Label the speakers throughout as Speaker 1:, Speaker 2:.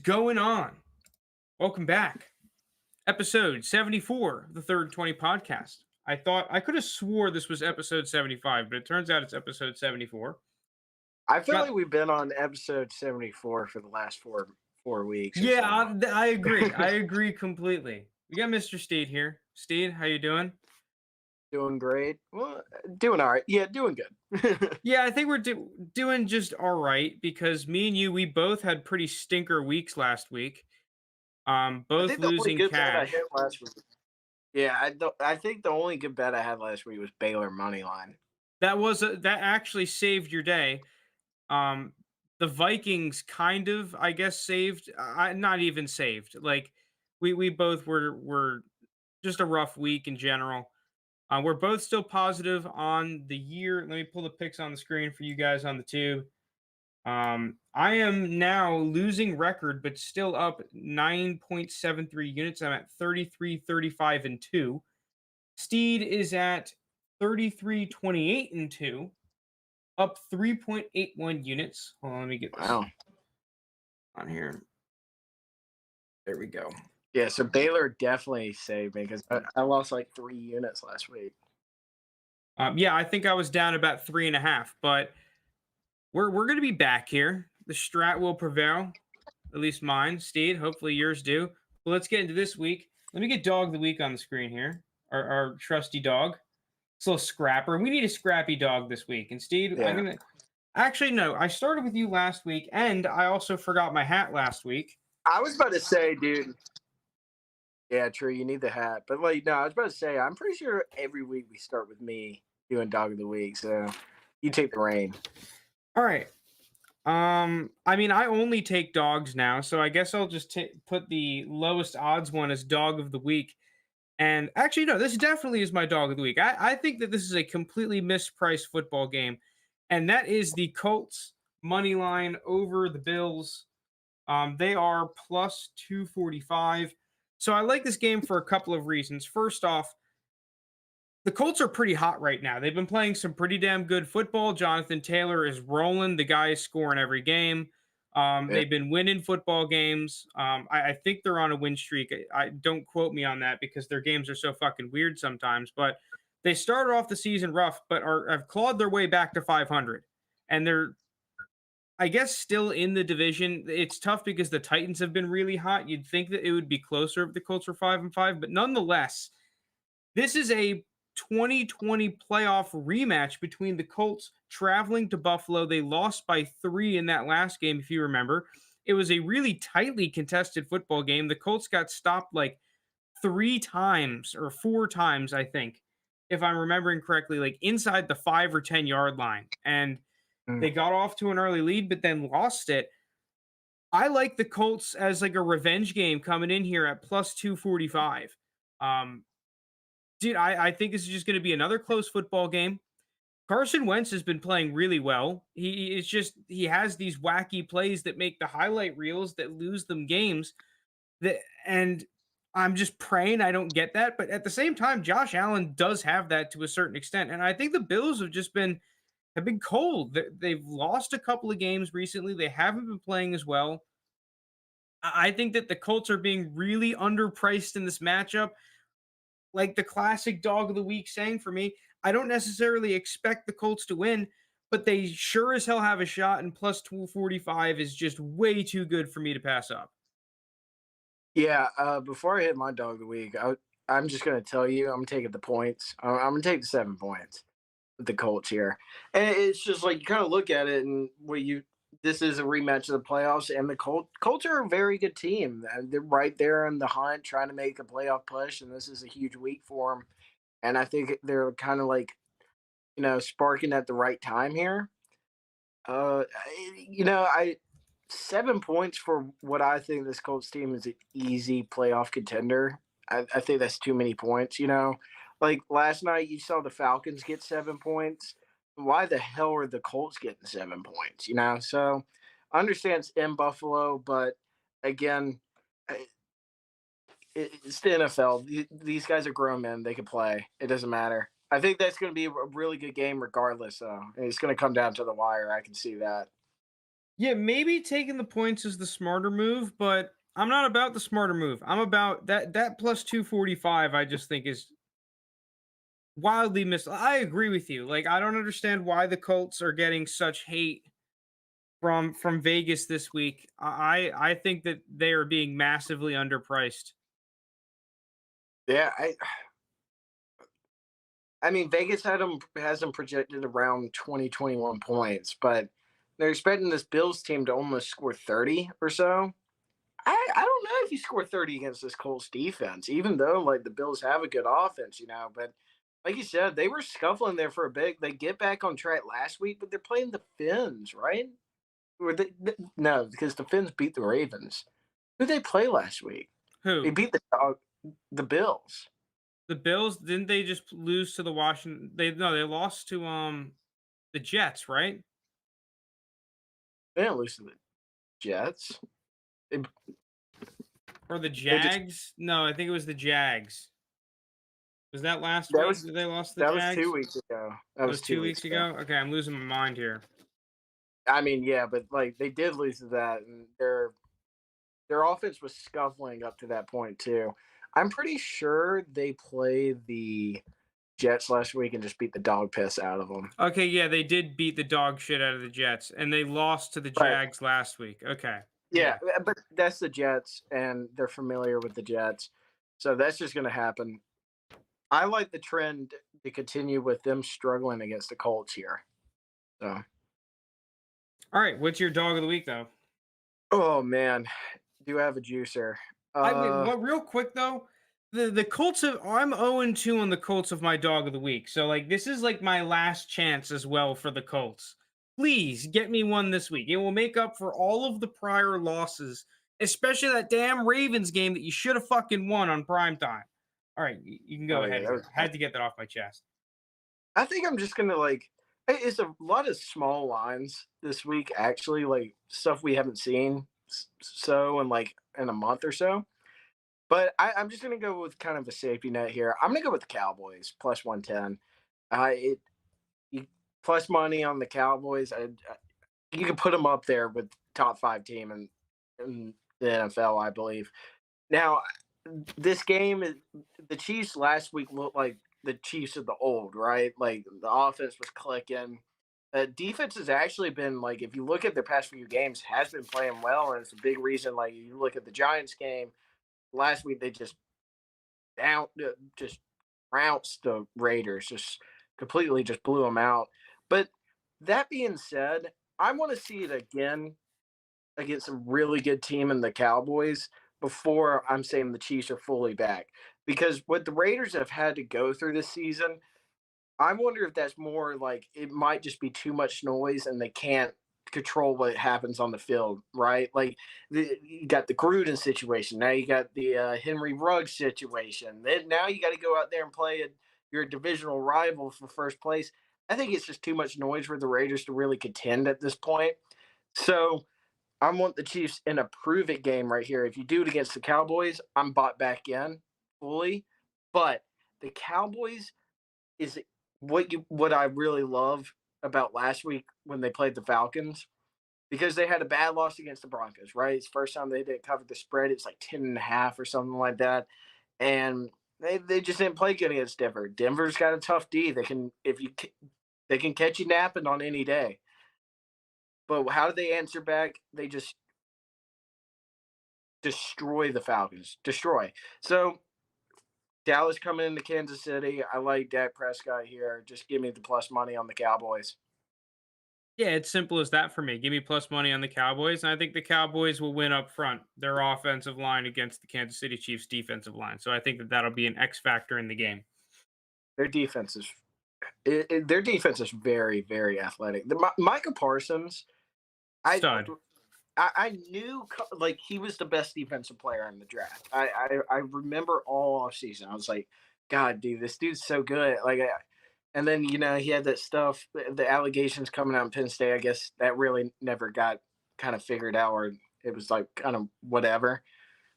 Speaker 1: going on? Welcome back. Episode 74 of the Third and 20 podcast. I could have swore this was episode 75, but it turns out it's episode 74.
Speaker 2: I feel
Speaker 1: Got
Speaker 2: like we've been on episode 74 for the last four weeks or
Speaker 1: Yeah,
Speaker 2: so.
Speaker 1: I agree. I agree completely. We got Mr. Steed here. Steed, how you doing?
Speaker 2: Doing great. Well, doing all right. Yeah, doing good.
Speaker 1: Yeah, I think we're doing just all right because me and you, we both had pretty stinker weeks last week.
Speaker 2: I
Speaker 1: Both
Speaker 2: think the only
Speaker 1: losing
Speaker 2: good bet I
Speaker 1: cash.
Speaker 2: hit last week. Yeah, I think the only good bet I had last week was Baylor money line.
Speaker 1: That actually saved your day. Um, the Vikings kind of, I guess, saved. Not even saved. Like we both were just a rough week in general. We're both still positive on the year. Let me pull the picks on the screen for you guys on the tube. I am now losing record, but still up 9.73 units. I'm at 33, 35, and 2. Steed is at 33, 28, and 2, up 3.81 units. Hold on, let me get this
Speaker 2: Wow.
Speaker 1: on here. There we go.
Speaker 2: Yeah, so Baylor definitely saved me because I lost like 3 units last week.
Speaker 1: Yeah, I think I was down about 3.5, but we're gonna be back here. The strat will prevail, at least mine. Steed, hopefully yours do. Well, let's get into this week. Let me get dog of the week on the screen here. Our trusty dog. It's a little scrapper. We need a scrappy dog this week. And Steed, I'm
Speaker 2: Yeah.
Speaker 1: gonna actually no. I started with you last week, and I also forgot my hat last week.
Speaker 2: I was about to say, dude. Yeah, true. You need the hat. But, like, no, I was about to say, I'm pretty sure every week we start with me doing dog of the week. So you take the reign.
Speaker 1: All right. I mean, I only take dogs now, so I guess I'll just put the lowest odds one as dog of the week. And actually, no, this definitely is my dog of the week. I think that this is a completely mispriced football game, and that is the Colts money line over the Bills. They are plus 245. So I like this game for a couple of reasons. First off, the Colts are pretty hot right now. They've been playing some pretty damn good football. Jonathan Taylor is rolling. The guy is scoring every game.
Speaker 2: Yeah.
Speaker 1: They've been winning football games. I think they're on a win streak. I don't quote me on that because their games are so fucking weird sometimes. But they started off the season rough, but have clawed their way back to 500, and they're, I guess, still in the division. It's tough because the Titans have been really hot. You'd think that it would be closer if the Colts were 5-5, but nonetheless, this is a 2020 playoff rematch between the Colts traveling to Buffalo. They lost by 3 in that last game, if you remember. It was a really tightly contested football game. The Colts got stopped like 3 times or 4 times, I think, if I'm remembering correctly, like inside the 5 or 10 yard line. And they got off to an early lead, but then lost it. I like the Colts as like a revenge game coming in here at plus 245. Dude, I think this is just going to be another close football game. Carson Wentz has been playing really well. He has these wacky plays that make the highlight reels that lose them games. And I'm just praying I don't get that. But at the same time, Josh Allen does have that to a certain extent. And I think the Bills have been cold. They've lost a couple of games recently. They haven't been playing as well. I think that the Colts are being really underpriced in this matchup. Like the classic dog of the week saying for me, I don't necessarily expect the Colts to win, but they sure as hell have a shot, and plus 245 is just way too good for me to pass up.
Speaker 2: Yeah, before I hit my dog of the week, I'm just going to tell you, I'm taking the points. I'm going to take the 7 points with the Colts here. And it's just like you kind of look at it and this is a rematch of the playoffs, and the Colts are a very good team. They're right there in the hunt trying to make a playoff push, and this is a huge week for them. And I think they're kind of like, sparking at the right time here. I 7 points for what I think this Colts team is an easy playoff contender. I think that's too many points. Like last night, you saw the Falcons get 7 points. Why the hell are the Colts getting 7 points? So I understand it's in Buffalo, but again, it's the NFL. These guys are grown men; they can play. It doesn't matter. I think that's going to be a really good game, regardless. Though it's going to come down to the wire. I can see that.
Speaker 1: Yeah, maybe taking the points is the smarter move, but I'm not about the smarter move. I'm about that plus 245. I just think is wildly mis. I agree with you. Like I don't understand why the Colts are getting such hate from Vegas this week. I think that they are being massively underpriced.
Speaker 2: Yeah, I mean Vegas has them projected around 20, 21 points, but they're expecting this Bills team to almost score 30 or so. I don't know if you score 30 against this Colts defense, even though like the Bills have a good offense, but like you said, they were scuffling there for a bit. They get back on track last week, but they're playing the Finns, right? No, because the Finns beat the Ravens. Who did they play last week? They
Speaker 1: Who?
Speaker 2: beat the Bills.
Speaker 1: The Bills, didn't they just lose to the Washington? They no, they lost to the Jets, right?
Speaker 2: They didn't lose to the Jets. They,
Speaker 1: Or the
Speaker 2: they just
Speaker 1: Jags? No, I think it was the Jags. Was that last
Speaker 2: that
Speaker 1: week
Speaker 2: was
Speaker 1: that they lost to the
Speaker 2: that was two
Speaker 1: Jags?
Speaker 2: weeks ago. That
Speaker 1: That
Speaker 2: was
Speaker 1: was
Speaker 2: two
Speaker 1: 2
Speaker 2: weeks
Speaker 1: weeks
Speaker 2: ago.
Speaker 1: ago? Okay, I'm losing my mind here.
Speaker 2: I mean, yeah, but like they did lose to that, and their offense was scuffling up to that point too. I'm pretty sure they played the Jets last week and just beat the dog piss out of them.
Speaker 1: Okay, yeah, they did beat the dog shit out of the Jets, and they lost to the
Speaker 2: But
Speaker 1: Jags last week. Okay.
Speaker 2: yeah,
Speaker 1: Yeah.
Speaker 2: but that's the Jets, and they're familiar with the Jets, so that's just going to happen. I like the trend to continue with them struggling against the Colts here. So,
Speaker 1: All right, what's your dog of the week though?
Speaker 2: oh man, do I have a juicer?
Speaker 1: I mean,
Speaker 2: Uh,
Speaker 1: what real quick though, the Colts have I'm 0-2 on the Colts of my dog of the week. So like this is like my last chance as well for the Colts. Please get me one this week. It will make up for all of the prior losses, especially that damn Ravens game that you should have fucking won on prime time. All right, you can go
Speaker 2: oh yeah,
Speaker 1: ahead
Speaker 2: that was
Speaker 1: here. I had to get that off my chest.
Speaker 2: I think I'm just gonna like. It's a lot of small lines this week, actually, like stuff we haven't seen so in like in a month or so. But I'm just gonna go with kind of a safety net here. I'm gonna go with the Cowboys plus 110. It you, plus money on the Cowboys. You can put them up there with top five team in the NFL, I believe. Now, this game, the Chiefs last week looked like the Chiefs of the old, right? Like the offense was clicking. Defense has actually been like, if you look at their past few games, has been playing well, and it's a big reason. Like you look at the Giants game last week, they just trounced the Raiders, just completely just blew them out. But that being said, I want to see it again against a really good team in the Cowboys before I'm saying the Chiefs are fully back. Because what the Raiders have had to go through this season, I wonder if that's more like it might just be too much noise and they can't control what happens on the field, right? Like you got the Gruden situation, now you got the Henry Ruggs situation. Then now you got to go out there and play your divisional rival for first place. I think it's just too much noise for the Raiders to really contend at this point. So I want the Chiefs in a prove it game right here. If you do it against the Cowboys, I'm bought back in fully. But the Cowboys is what I really love about last week when they played the Falcons because they had a bad loss against the Broncos, right? It's the first time they didn't cover the spread. It's like 10.5 or something like that. And they just didn't play good against Denver. Denver's got a tough D. They can catch you napping on any day. But how did they answer back? They just destroy the Falcons. Destroy. So Dallas coming into Kansas City. I like Dak Prescott here. Just give me the plus money on the Cowboys.
Speaker 1: Yeah, it's simple as that for me. Give me plus money on the Cowboys, and I think the Cowboys will win up front. Their offensive line against the Kansas City Chiefs defensive line. So I think that that'll be an X factor in the game.
Speaker 2: Their defense is their defense is very very athletic. Micah Parsons, I
Speaker 1: Stud.
Speaker 2: I knew like he was the best defensive player in the draft. I remember all off season. I was like, God, dude, this dude's so good. And then he had that stuff, the allegations coming out in Penn State. I guess that really never got kind of figured out, or it was like kind of whatever.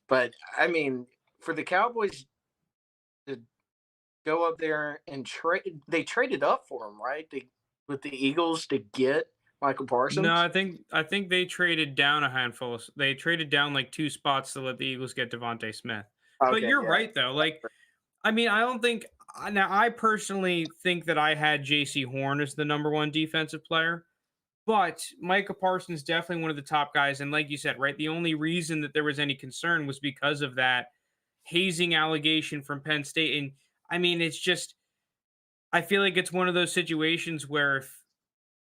Speaker 2: But I mean, for the Cowboys to go up there and trade, they traded up for him, right? With the Eagles to get Michael
Speaker 1: No,
Speaker 2: Parsons?
Speaker 1: I think they traded down a handful. They traded down like 2 spots to let the Eagles get Devontae Smith. But
Speaker 2: Okay,
Speaker 1: you're
Speaker 2: yeah.
Speaker 1: right though. Like, I mean, I don't think now I personally think that I had JC Horn as the number 1 defensive player, but Micah Parsons definitely one of the top guys. And like you said, right, the only reason that there was any concern was because of that hazing allegation from Penn State. And I mean, it's just I feel like it's one of those situations where if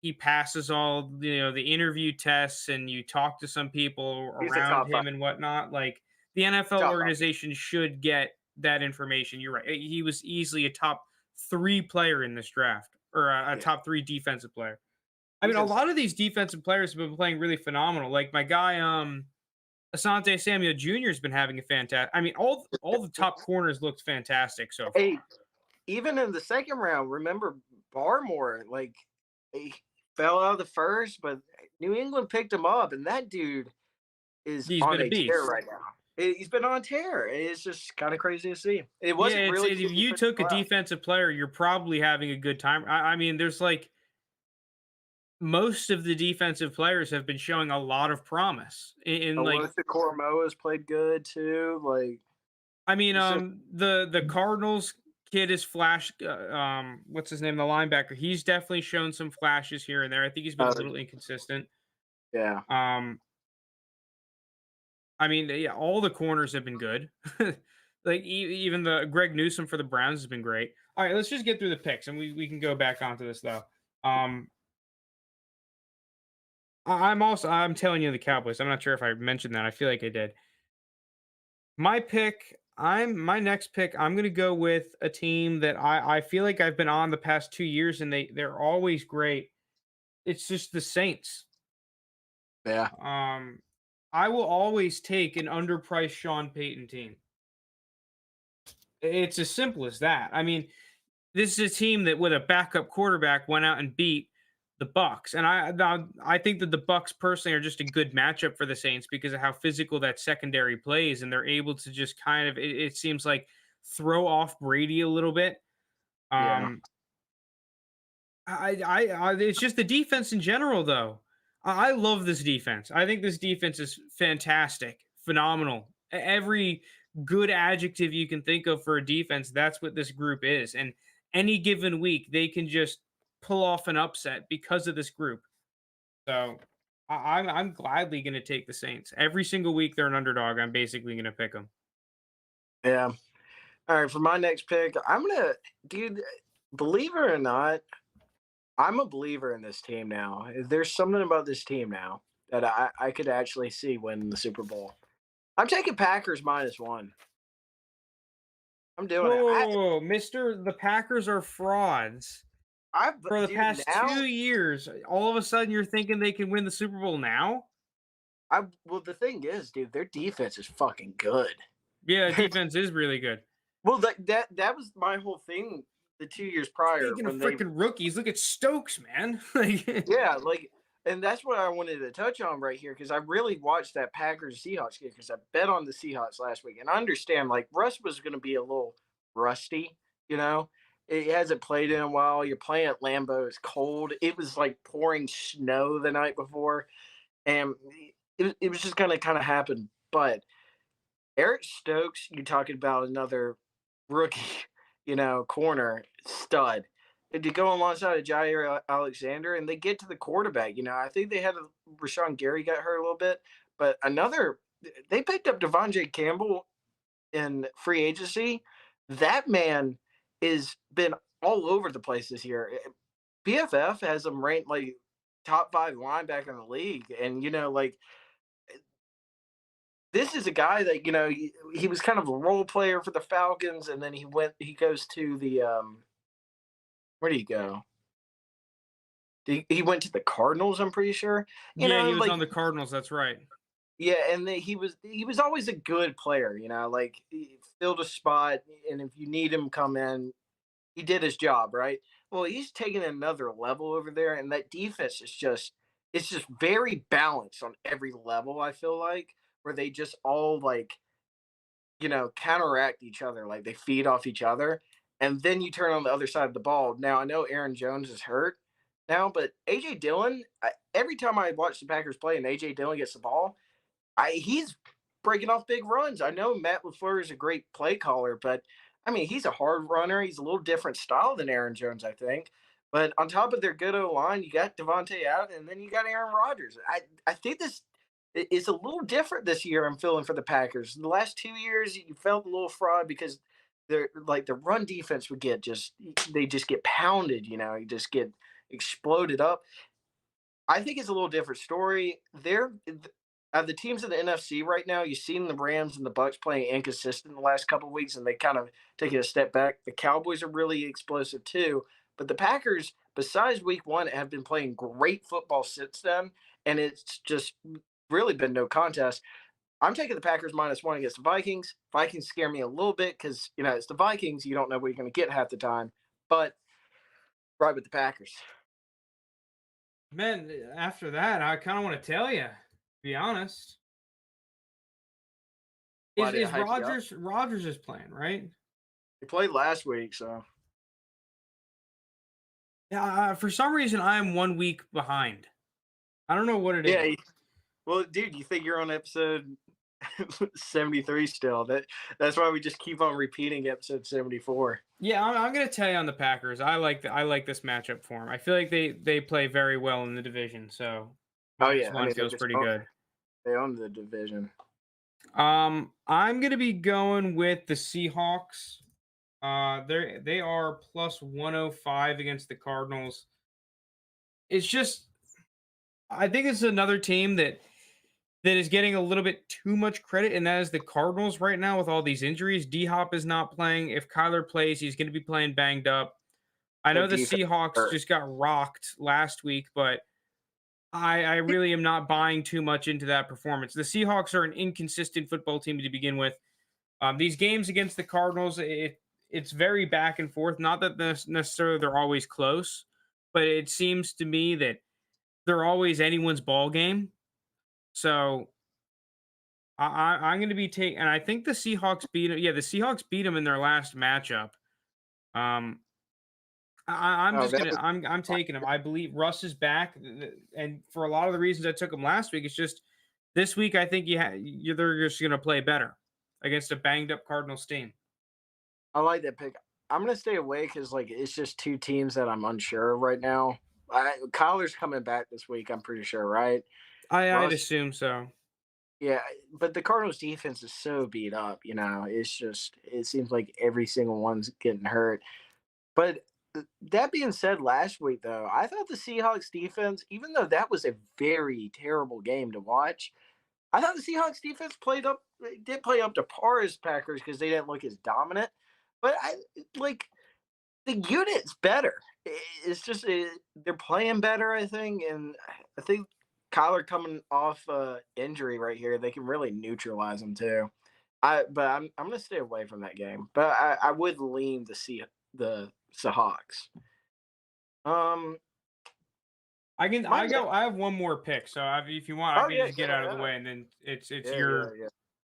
Speaker 1: he passes all the interview tests and you talk to some people
Speaker 2: He's a
Speaker 1: around
Speaker 2: top 5
Speaker 1: him and whatnot, like the NFL
Speaker 2: top 5.
Speaker 1: organization should get that information. You're right. He was easily a top 3 player in this draft, or a
Speaker 2: Yeah.
Speaker 1: top 3 defensive player. I
Speaker 2: He's
Speaker 1: mean, a
Speaker 2: insane.
Speaker 1: lot of these defensive players have been playing really phenomenal. Like my guy, Asante Samuel Jr. has been having a fantastic. I mean, all the top corners looked fantastic so far.
Speaker 2: Hey, even in the second round, remember Barmore, like he fell out of the first, but New England picked him up, and that dude is
Speaker 1: He's
Speaker 2: on
Speaker 1: been a
Speaker 2: a tear
Speaker 1: beast.
Speaker 2: right now. He's been on a tear. It's just kind of crazy to see. It
Speaker 1: Yeah,
Speaker 2: wasn't really
Speaker 1: if
Speaker 2: till the
Speaker 1: you
Speaker 2: fifth
Speaker 1: took a
Speaker 2: round.
Speaker 1: defensive player, you're probably having a good time. I mean, there's like most of the defensive players have been showing a lot of promise. In like,
Speaker 2: Alyssa Koromoa has played good too. Like
Speaker 1: I mean,
Speaker 2: it's just
Speaker 1: the Cardinals kid is flash. What's his name? The linebacker. He's definitely shown some flashes here and there. I think he's been a
Speaker 2: uh,
Speaker 1: little inconsistent.
Speaker 2: yeah,
Speaker 1: Um, I mean, yeah, all the corners have been good. Like even the Greg Newsome for the Browns has been great. All right, let's just get through the picks, and we can go back onto this though. Um, I'm telling you the Cowboys. I'm not sure if I mentioned that. I feel like I did. My next pick. I'm gonna go with a team that I feel like I've been on the past 2 years, and they're always great. It's just the Saints.
Speaker 2: yeah,
Speaker 1: Um, I will always take an underpriced Sean Payton team. It's as simple as that. I mean, this is a team that with a backup quarterback went out and beat the Bucks, and I think that the Bucks personally are just a good matchup for the Saints because of how physical that secondary plays, and they're able to just kind of it seems like throw off Brady a little bit.
Speaker 2: yeah,
Speaker 1: Um, it's just the defense in general, though. I love this defense. I think this defense is fantastic, phenomenal. Every good adjective you can think of for a defense, that's what this group is. And any given week, they can just pull off an upset because of this group. So I'm gladly going to take the Saints every single week. They're an underdog. I'm basically going to pick them.
Speaker 2: yeah. All right, for my next pick, I'm gonna, dude. Believe it or not, I'm a believer in this team now. There's something about this team now that I could actually see win the Super Bowl. I'm taking Packers -1. I'm doing it.
Speaker 1: Whoa, Mister, the Packers are frauds. For the
Speaker 2: Dude,
Speaker 1: past
Speaker 2: now
Speaker 1: 2 years, all of a sudden you're thinking they can win the Super Bowl now?
Speaker 2: well, the thing is, dude, their defense is fucking good.
Speaker 1: Yeah, defense is really good.
Speaker 2: Well, that was my whole thing the 2 years prior
Speaker 1: Speaking of
Speaker 2: when they,
Speaker 1: freaking rookies, look at Stokes, man. Like,
Speaker 2: yeah, like, and that's what I wanted to touch on right here because I really watched that Packers Seahawks game because I bet on the Seahawks last week, and I understand like Russ was going to be a little rusty, you know. It hasn't played in a while. You're playing at Lambeau. It's cold. It was like pouring snow the night before, and it was just gonna kind of happen. But Eric Stokes, you talking about another rookie, corner stud. To go alongside of Jair Alexander, and they get to the quarterback. I think they had Rashawn Gary got hurt a little bit, but they picked up Devontae Campbell in free agency. That man is been all over the place this year. PFF has him ranked like top 5 linebacker in the league, and like this is a guy that he was kind of a role player for the Falcons, and then he goes to the where do you go? He went to the Cardinals, I'm pretty sure.
Speaker 1: yeah, he was
Speaker 2: Like
Speaker 1: on the Cardinals. That's right.
Speaker 2: yeah, and he was always a good player. Like he filled a spot, and if you need him, come in. He did his job, right? Well, he's taking another level over there, and that defense is just it's just very balanced on every level. I feel like where they just all like counteract each other, like they feed off each other. And then you turn on the other side of the ball. Now I know Aaron Jones is hurt, now, but AJ Dillon, every time I watch the Packers play and AJ Dillon gets the ball, he's breaking off big runs. I know Matt LaFleur is a great play caller, but I mean, he's a hard runner. He's a little different style than Aaron Jones, I think. But on top of their good O line, you got Devontae out, and then you got Aaron Rodgers. I think this is a little different this year. I'm feeling for the Packers. The last 2 years, you felt a little fraud because they're like the run defense would get just they just get pounded. You just get exploded up. I think it's a little different story. They're the teams in the NFC right now. You've seen the Rams and the Bucks playing inconsistent the last couple of weeks, and they kind of taking a step back. The Cowboys are really explosive too, but the Packers, besides Week 1, have been playing great football since then, and it's just really been no contest. I'm taking the Packers -1 against the Vikings. Vikings scare me a little bit because it's the Vikings. You don't know what you're going to get half the time, but right with the Packers.
Speaker 1: Man, after that, I kind of want to tell you, to be honest.
Speaker 2: Why
Speaker 1: Is
Speaker 2: did I
Speaker 1: is
Speaker 2: hype you up?
Speaker 1: Rogers is playing, right?
Speaker 2: They played last week, so
Speaker 1: Yeah, for some reason I am 1 week behind. I don't know what it is.
Speaker 2: yeah. Well, dude, you think you're on episode 73 still? That's why we just keep on repeating episode 74.
Speaker 1: Yeah, I'm gonna tell you on the Packers. I like this matchup for them. I feel like they play very well in the division, so
Speaker 2: Oh
Speaker 1: minus
Speaker 2: yeah, I
Speaker 1: one
Speaker 2: mean
Speaker 1: feels pretty good.
Speaker 2: they own the division.
Speaker 1: I'm gonna be going with the Seahawks. They are plus 105 against the Cardinals. It's just I think it's another team that is getting a little bit too much credit, and that is the Cardinals right now with all these injuries. D Hop is not playing. If Kyler plays, he's going to be playing banged up. I
Speaker 2: Their
Speaker 1: know the
Speaker 2: defense
Speaker 1: Seahawks
Speaker 2: hurt.
Speaker 1: just got rocked last week, but I really am not buying too much into that performance. The Seahawks are an inconsistent football team to begin with. These games against the Cardinals, it's very back and forth. Not that necessarily they're always close, but it seems to me that they're always anyone's ball game. So I'm going to be taking, and I think the Seahawks beat. Yeah, the Seahawks beat them in their last matchup. Um, I'm
Speaker 2: Oh,
Speaker 1: just
Speaker 2: that
Speaker 1: gonna,
Speaker 2: was
Speaker 1: I'm taking them. I believe Russ is back, and for a lot of the reasons I took him last week, it's just this week. I think they're just going to play better against a banged up Cardinals team.
Speaker 2: I like that pick. I'm gonna stay away because it's just two teams that I'm unsure of right now. Kyler's coming back this week. I'm pretty sure, right?
Speaker 1: I'd
Speaker 2: Russ,
Speaker 1: assume so.
Speaker 2: yeah, but the Cardinals defense is so beat up. It's just it seems like every single one's getting hurt. But that being said, last week though, I thought the Seahawks defense, even though that was a very terrible game to watch, I thought the Seahawks defense did play up to par as Packers because they didn't look as dominant. But I like the unit's better. It's just they're playing better, I think, and I think Kyler coming off injury right here, they can really neutralize him too. I'm gonna stay away from that game, but I would lean to see the Seahawks. Um,
Speaker 1: I can,
Speaker 2: my next,
Speaker 1: I have one more pick, so if you want, I
Speaker 2: oh
Speaker 1: can
Speaker 2: yeah,
Speaker 1: just get out of the
Speaker 2: yeah,
Speaker 1: way, and then it's
Speaker 2: yeah, yeah, yeah.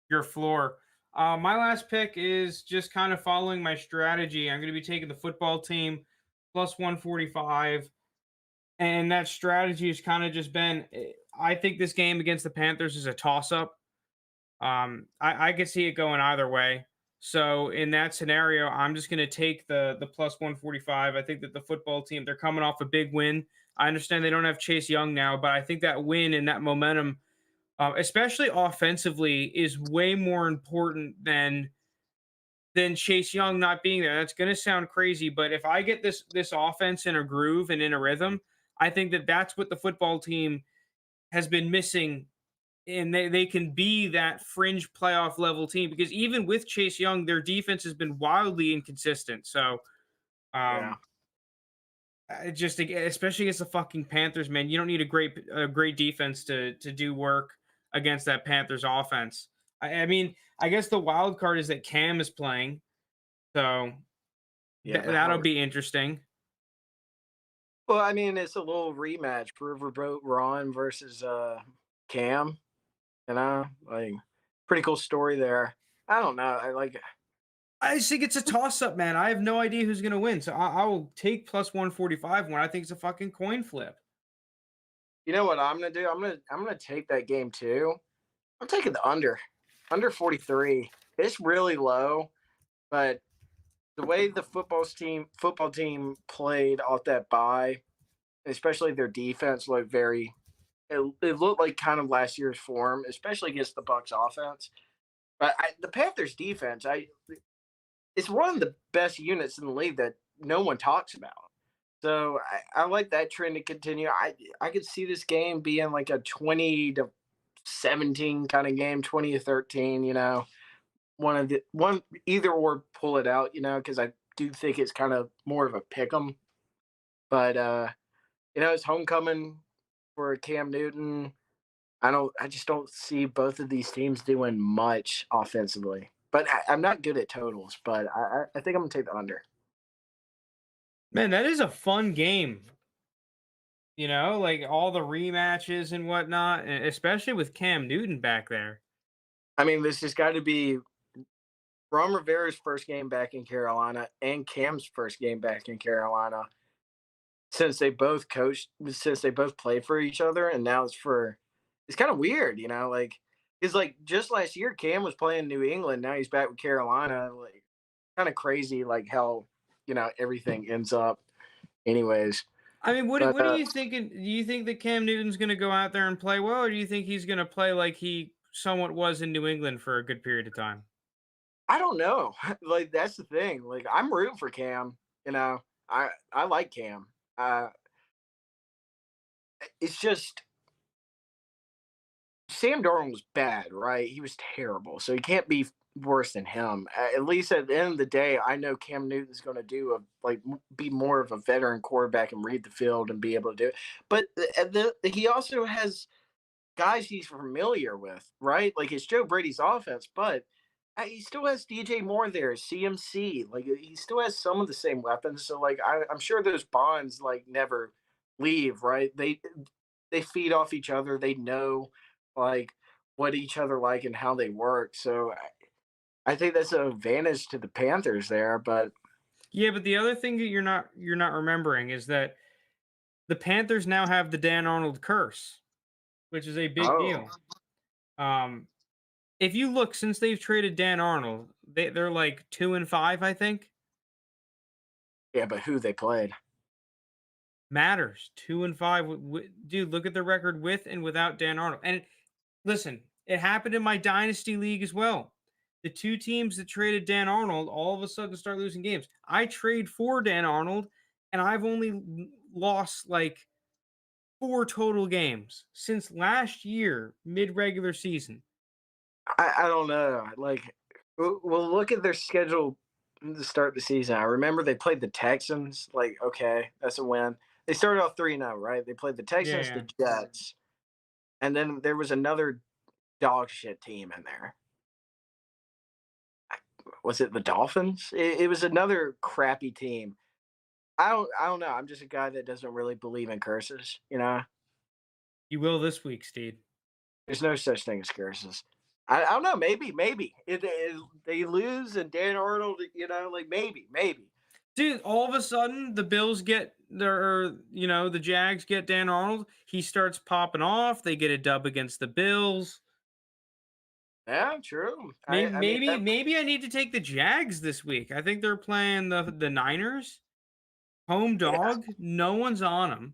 Speaker 1: your floor. My last pick is just kind of following my strategy. I'm going to be taking the football team plus 145. And that strategy has kind of just been I think this game against the Panthers is a toss up. I could see it going either way. So in that scenario, I'm just going to take the plus 145. I think that the football team, they're coming off a big win. I understand they don't have Chase Young now, but I think that win and that momentum, especially offensively, is way more important than Chase Young not being there. That's going to sound crazy, but if I get this offense in a groove and in a rhythm, I think that that's what the football team has been missing, and they can be that fringe playoff level team because even with Chase Young, their defense has been wildly inconsistent. So,
Speaker 2: Yeah.
Speaker 1: um, just especially against the fucking Panthers, man, you don't need a great defense to do work against that Panthers offense. I mean, I guess the wild card is that Cam is playing, so
Speaker 2: Yeah, but
Speaker 1: that'll
Speaker 2: how?
Speaker 1: be interesting.
Speaker 2: Well, I mean, it's a little rematch: Riverboat Ron versus Cam. Like pretty cool story there. I don't know.
Speaker 1: I just think it's a toss up, man. I have no idea who's gonna win, so I will take plus 145 when I think it's a fucking coin flip.
Speaker 2: You know what I'm gonna do? I'm gonna take that game too. I'm taking the under 43. It's really low, but the way the football team played off that bye, especially their defense looked very. It looked like kind of last year's form, especially against the Bucks offense. But the Panthers defense, it's one of the best units in the league that no one talks about. So I like that trend to continue. I could see this game being like a 20-17 kind of game, 20-13. One either or pull it out. Because I do think it's kind of more of a pick 'em. But it's homecoming for Cam Newton. I just don't see both of these teams doing much offensively. But I'm not good at totals, but I think I'm gonna take the under.
Speaker 1: Man, that is a fun game. Like all the rematches and whatnot, especially with Cam Newton back there.
Speaker 2: I mean, this has got to be Ron Rivera's first game back in Carolina and Cam's first game back in Carolina since they both played for each other, and now it's kind of weird, like it's like just last year Cam was playing New England, now he's back with Carolina, like kind of crazy, like how everything ends up, anyways.
Speaker 1: I mean,
Speaker 2: But
Speaker 1: what are you thinking? Do you think that Cam Newton's going to go out there and play well, or do you think he's going to play like he somewhat was in New England for a good period of time?
Speaker 2: I don't know, like that's the thing. Like I'm rooting for Cam. I like Cam. Uh, it's just Sam Darnold was bad, right? He was terrible, so he can't be worse than him. At least at the end of the day, I know Cam Newton's going to be more of a veteran quarterback and read the field and be able to do it. But he also has guys he's familiar with, right? Like it's Joe Brady's offense, but he still has DJ Moore there, CMC. Like he still has some of the same weapons. So like I'm sure those bonds like never leave, right? They feed off each other. They know like what each other like and how they work. So I think that's an advantage to the Panthers there. But
Speaker 1: Yeah, but the other thing that you're not remembering is that the Panthers now have the Dan Arnold curse, which is a big
Speaker 2: oh
Speaker 1: deal. Um, if you look since they've traded Dan Arnold, they're like 2-5, I think.
Speaker 2: yeah, but who they played?
Speaker 1: Matters 2-5. Dude, look at the record with and without Dan Arnold. And listen, it happened in my dynasty league as well. The two teams that traded Dan Arnold all of a sudden start losing games. I trade for Dan Arnold, and I've only lost like four total games since last year, mid regular season.
Speaker 2: I don't know. Like, well, look at their schedule to start the season. I remember they played the Texans. Like, okay, that's a win. They started off 3-0, right? They played the
Speaker 1: Yeah,
Speaker 2: Texans,
Speaker 1: yeah.
Speaker 2: the Jets, and then there was another dog shit team in there. Was it the Dolphins? It was another crappy team. I don't know. I'm just a guy that doesn't really believe in curses.
Speaker 1: You will this week, Steve.
Speaker 2: There's no such thing as curses. I don't know. Maybe they lose and Dan Arnold. Like maybe.
Speaker 1: Dude, all of a sudden the Bills get their, the Jags get Dan Arnold. He starts popping off. They get a dub against the Bills.
Speaker 2: Yeah, true.
Speaker 1: Maybe,
Speaker 2: I mean
Speaker 1: maybe,
Speaker 2: that.
Speaker 1: maybe I need to take the Jags this week. I think they're playing the Niners. Home
Speaker 2: Yeah,
Speaker 1: dog. No one's on them.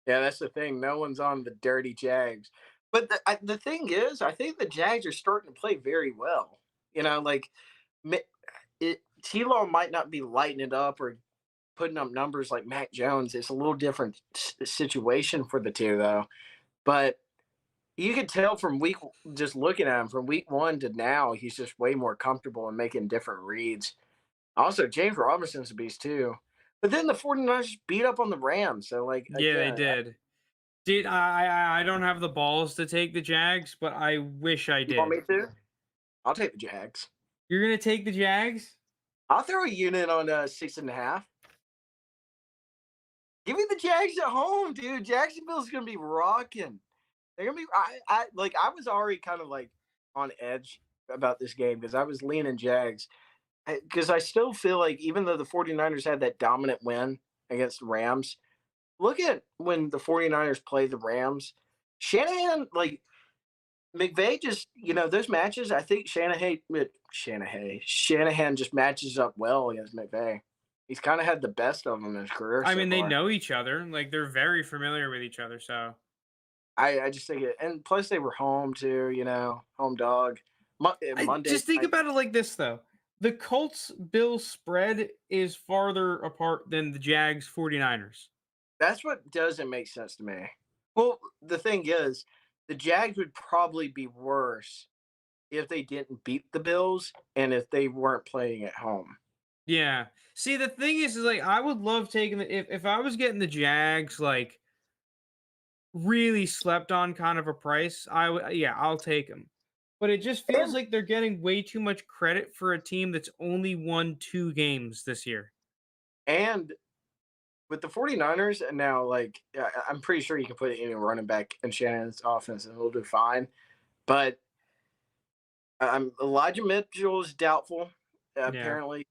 Speaker 2: yeah. That's the thing. No one's on the dirty Jags. But the thing is, I think the Jags are starting to play very well. Like T-Law might not be lighting it up or putting up numbers like Mac Jones. It's a little different situation for the two, though. But you could tell from just looking at him from week one to now, he's just way more comfortable and making different reads. Also, James Robinson's a beast too. But then the 49ers beat up on the Rams. So, like,
Speaker 1: Yeah, they
Speaker 2: again,
Speaker 1: did. Dude, I don't have the balls to take the Jags, but I wish I
Speaker 2: you want
Speaker 1: did.
Speaker 2: me to? I'll take the Jags.
Speaker 1: You're gonna take the Jags?
Speaker 2: I'll throw a unit on 6.5. Give me the Jags at home, dude. Jacksonville's gonna be rocking. They're gonna be. I was already kind of like on edge about this game because I was leaning Jags. Because I still feel like even though the 49ers had that dominant win against the Rams, look at when the 49ers play the Rams. Shanahan, like McVay just, those matches, I think Shanahan just matches up well against McVay. He's kind of had the best of them in his career
Speaker 1: I
Speaker 2: so
Speaker 1: mean, they
Speaker 2: far.
Speaker 1: know each other. Like they're very familiar with each other. So
Speaker 2: I just think it, and plus they were home too, home dog.
Speaker 1: I
Speaker 2: Monday
Speaker 1: just think
Speaker 2: night.
Speaker 1: about it like this though. The Colts Bills spread is farther apart than the Jags 49ers.
Speaker 2: That's what doesn't make sense to me. Well, the thing is, the Jags would probably be worse if they didn't beat the Bills and if they weren't playing at home.
Speaker 1: Yeah. See, the thing is like I would love taking the if I was getting the Jags like really slept on kind of a price, yeah, I'll take them. But it just feels
Speaker 2: And
Speaker 1: like they're getting way too much credit for a team that's only won 2 games this year.
Speaker 2: and with the 49ers and now I'm pretty sure you can put any running back in Shannon's offense and he'll do fine. But Elijah Mitchell is doubtful.
Speaker 1: Yeah.
Speaker 2: Apparently,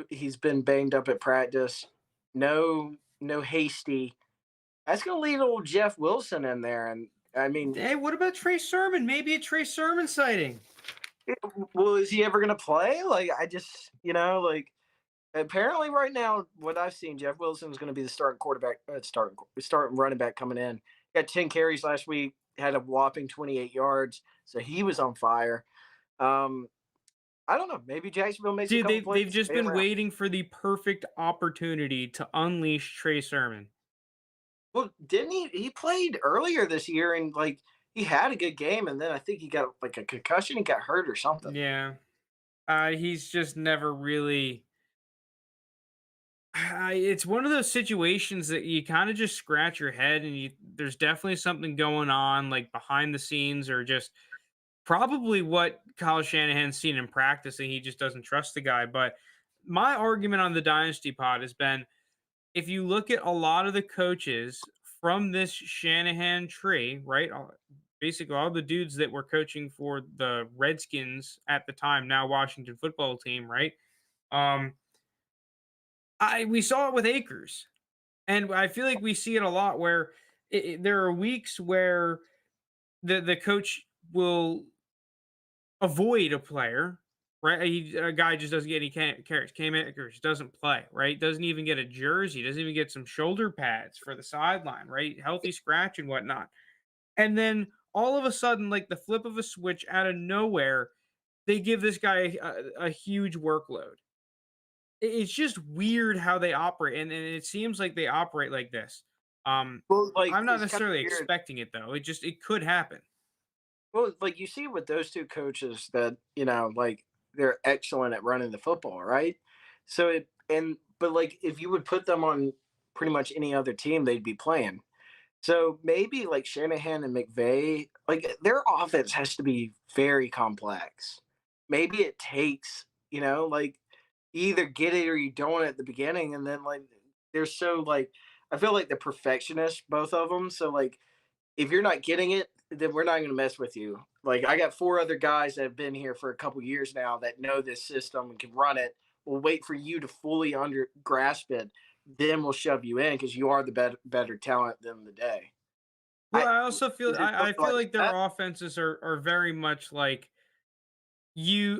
Speaker 2: he's been banged up at practice. No hasty. That's gonna leave old Jeff Wilson in there, and I mean,
Speaker 1: Hey, what about Trey Sermon? Maybe a Trey Sermon sighting.
Speaker 2: well, is he ever gonna play? Like, I just, apparently right now, what I've seen, Jeff Wilson is gonna be the starting quarterback, starting running back coming in. Got 10 carries last week, had a whopping 28 yards, so he was on fire. Um, I don't know. Maybe Jacksonville makes a
Speaker 1: Dude,
Speaker 2: couple
Speaker 1: they've
Speaker 2: plays.
Speaker 1: just
Speaker 2: Stay
Speaker 1: been
Speaker 2: around.
Speaker 1: waiting for the perfect opportunity to unleash Trey Sermon.
Speaker 2: Well, didn't he? He played earlier this year and he had a good game, and then I think he got like a concussion. He got hurt or something.
Speaker 1: Yeah. He's just never really it's one of those situations that you kind of just scratch your head and there's definitely something going on like behind the scenes or just probably what Kyle Shanahan's seen in practice and he just doesn't trust the guy. But my argument on the dynasty pod has been if you look at a lot of the coaches from this Shanahan tree, right? Basically, all the dudes that were coaching for the Redskins at the time, now Washington football team, right? Um, I we saw it with Akers, and I feel like we see it a lot where there are weeks where the coach will avoid a player, right? A guy just doesn't get any carries. Cam Akers doesn't play, right? Doesn't even get a jersey. Doesn't even get some shoulder pads for the sideline, right? Healthy scratch and whatnot. And then all of a sudden, like the flip of a switch out of nowhere, they give this guy a huge workload. It's just weird how they operate, and it seems like they operate like this.
Speaker 2: Well,
Speaker 1: I'm not
Speaker 2: it's kind
Speaker 1: necessarily
Speaker 2: of weird.
Speaker 1: expecting it though. It could happen.
Speaker 2: Well, you see with those two coaches that they're excellent at running the football, right? So but if you would put them on pretty much any other team, they'd be playing. So maybe like Shanahan and McVay, like their offense has to be very complex. Maybe it takes, you either get it or you don't at the beginning, and then they're so I feel like they're perfectionists, both of them. So if you're not getting it, then we're not going to mess with you. Like I got four other guys that have been here for a couple years now that know this system and can run it. We'll wait for you to fully under grasp it, then we'll shove you in because you are the better talent than the day.
Speaker 1: Well,
Speaker 2: I
Speaker 1: I also feel
Speaker 2: Is it something
Speaker 1: I feel
Speaker 2: like
Speaker 1: like their
Speaker 2: that?
Speaker 1: offenses are very much like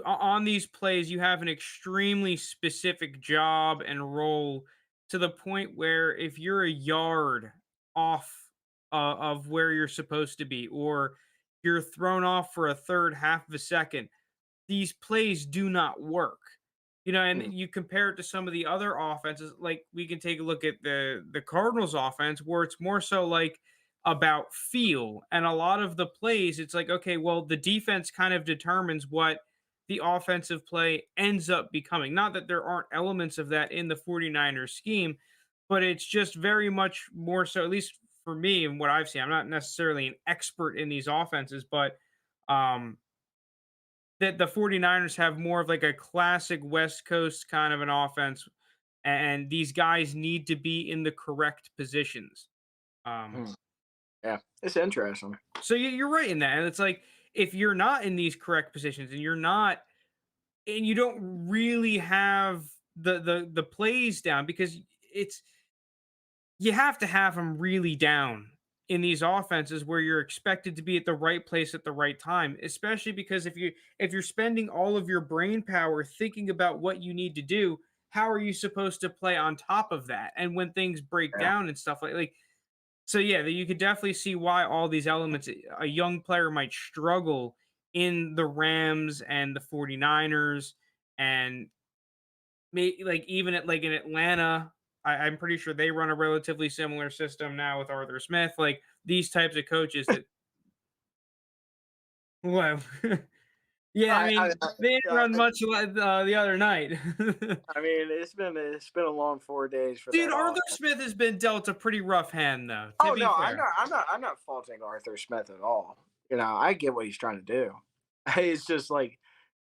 Speaker 1: on these plays you have an extremely specific job and role to the point where if you're a yard off of where you're supposed to be or you're thrown off for a third half of a second, these plays do not work. And
Speaker 2: Mm,
Speaker 1: you compare it to some of the other offenses, like we can take a look at the Cardinals offense, where it's more so like about feel. And a lot of the plays, it's like, okay, well, the defense kind of determines what the offensive play ends up becoming. Not that there aren't elements of that in the 49ers scheme, but it's just very much more so, at least for me and what I've seen. I'm not necessarily an expert in these offenses, but um that the 49ers have more of like a classic West Coast kind of an offense, and these guys need to be in the correct positions. Um,
Speaker 2: mm. Yeah, it's interesting.
Speaker 1: so you're right in that, and it's like if you're not in these correct positions and you're not and you don't really have the plays down because it's you have to have them really down in these offenses where you're expected to be at the right place at the right time, especially because if you're spending all of your brain power thinking about what you need to do, how are you supposed to play on top of that? And when things break
Speaker 2: Yeah.
Speaker 1: down and stuff like so yeah, you could definitely see why all these elements a young player might struggle in the Rams and the 49ers and like even at like in Atlanta, I'm pretty sure they run a relatively similar system now with Arthur Smith. Like these types of coaches that well, yeah, I
Speaker 2: I,
Speaker 1: mean they didn't
Speaker 2: I,
Speaker 1: run much the other night.
Speaker 2: I mean, it's been a long 4 days for
Speaker 1: Dude,
Speaker 2: that
Speaker 1: Arthur
Speaker 2: offense.
Speaker 1: Smith has been dealt a pretty rough hand though. To
Speaker 2: Oh
Speaker 1: be
Speaker 2: no,
Speaker 1: fair,
Speaker 2: I'm not faulting Arthur Smith at all. I get what he's trying to do. It's just like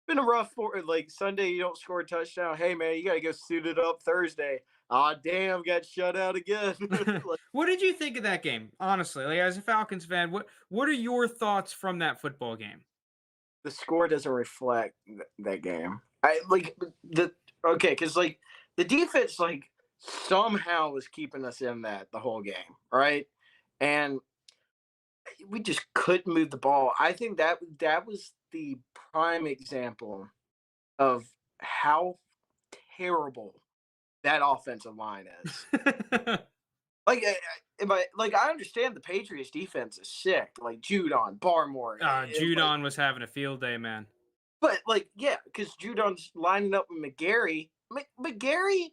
Speaker 2: been a rough like Sunday. You don't score a touchdown. Hey man, you gotta go suit it up Thursday. Ah damn, got shut out again. Like,
Speaker 1: what did you think of that game? Honestly, like as a Falcons fan, what are your thoughts from that football game?
Speaker 2: the score doesn't reflect that game. I like the okay because like the defense like somehow was keeping us in that the whole game, right? And we just couldn't move the ball. I think that was the prime example of how terrible that offensive line is. Like, I understand the Patriots defense is sick, like Judon, Barmore, like,
Speaker 1: Judon was having a field day, man.
Speaker 2: but like, yeah, because Judon's lining up with McGarry. McGarry,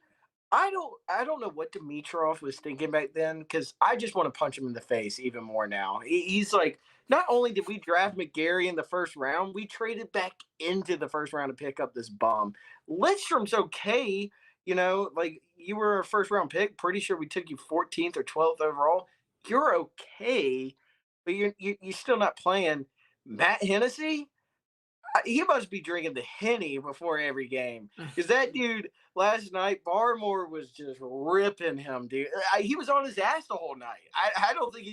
Speaker 2: I don't know what Dimitrov was thinking back then because I just want to punch him in the face even more now. He's like, not only did we draft McGarry in the first round, we traded back into the first round to pick up this bum. Lidstrom's okay, like you were a first round pick. Pretty sure we took you 14th or 12th overall. You're okay, but you're still not playing. Matt Hennessy, he must be drinking the Henny before every game because that dude last night, Barmore was just ripping him, dude. He was on his ass the whole night. I don't think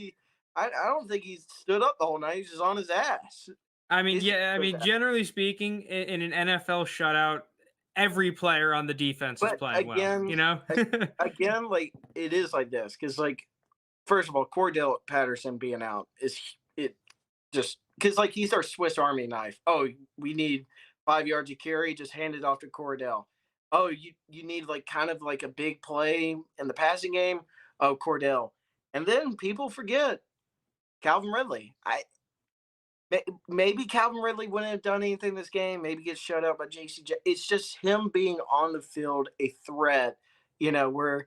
Speaker 2: he stood up the whole night. He was just on his ass.
Speaker 1: I mean,
Speaker 2: He's just
Speaker 1: yeah, I
Speaker 2: so
Speaker 1: mean,
Speaker 2: bad.
Speaker 1: generally speaking, in an NFL shutout, every player on the defense is
Speaker 2: But
Speaker 1: playing well, you know?
Speaker 2: again, like it is like this because, like, first of all, Cordell Patterson being out is it just because like he's our Swiss Army knife. Oh, we need 5 yards of carry, just hand it off to Cordell. Oh, you need like kind of like a big play in the passing game. Oh, Cordell. And then people forget Calvin Ridley. Maybe Calvin Ridley wouldn't have done anything this game. Maybe gets shut out by JCJ. It's just him being on the field a threat, where,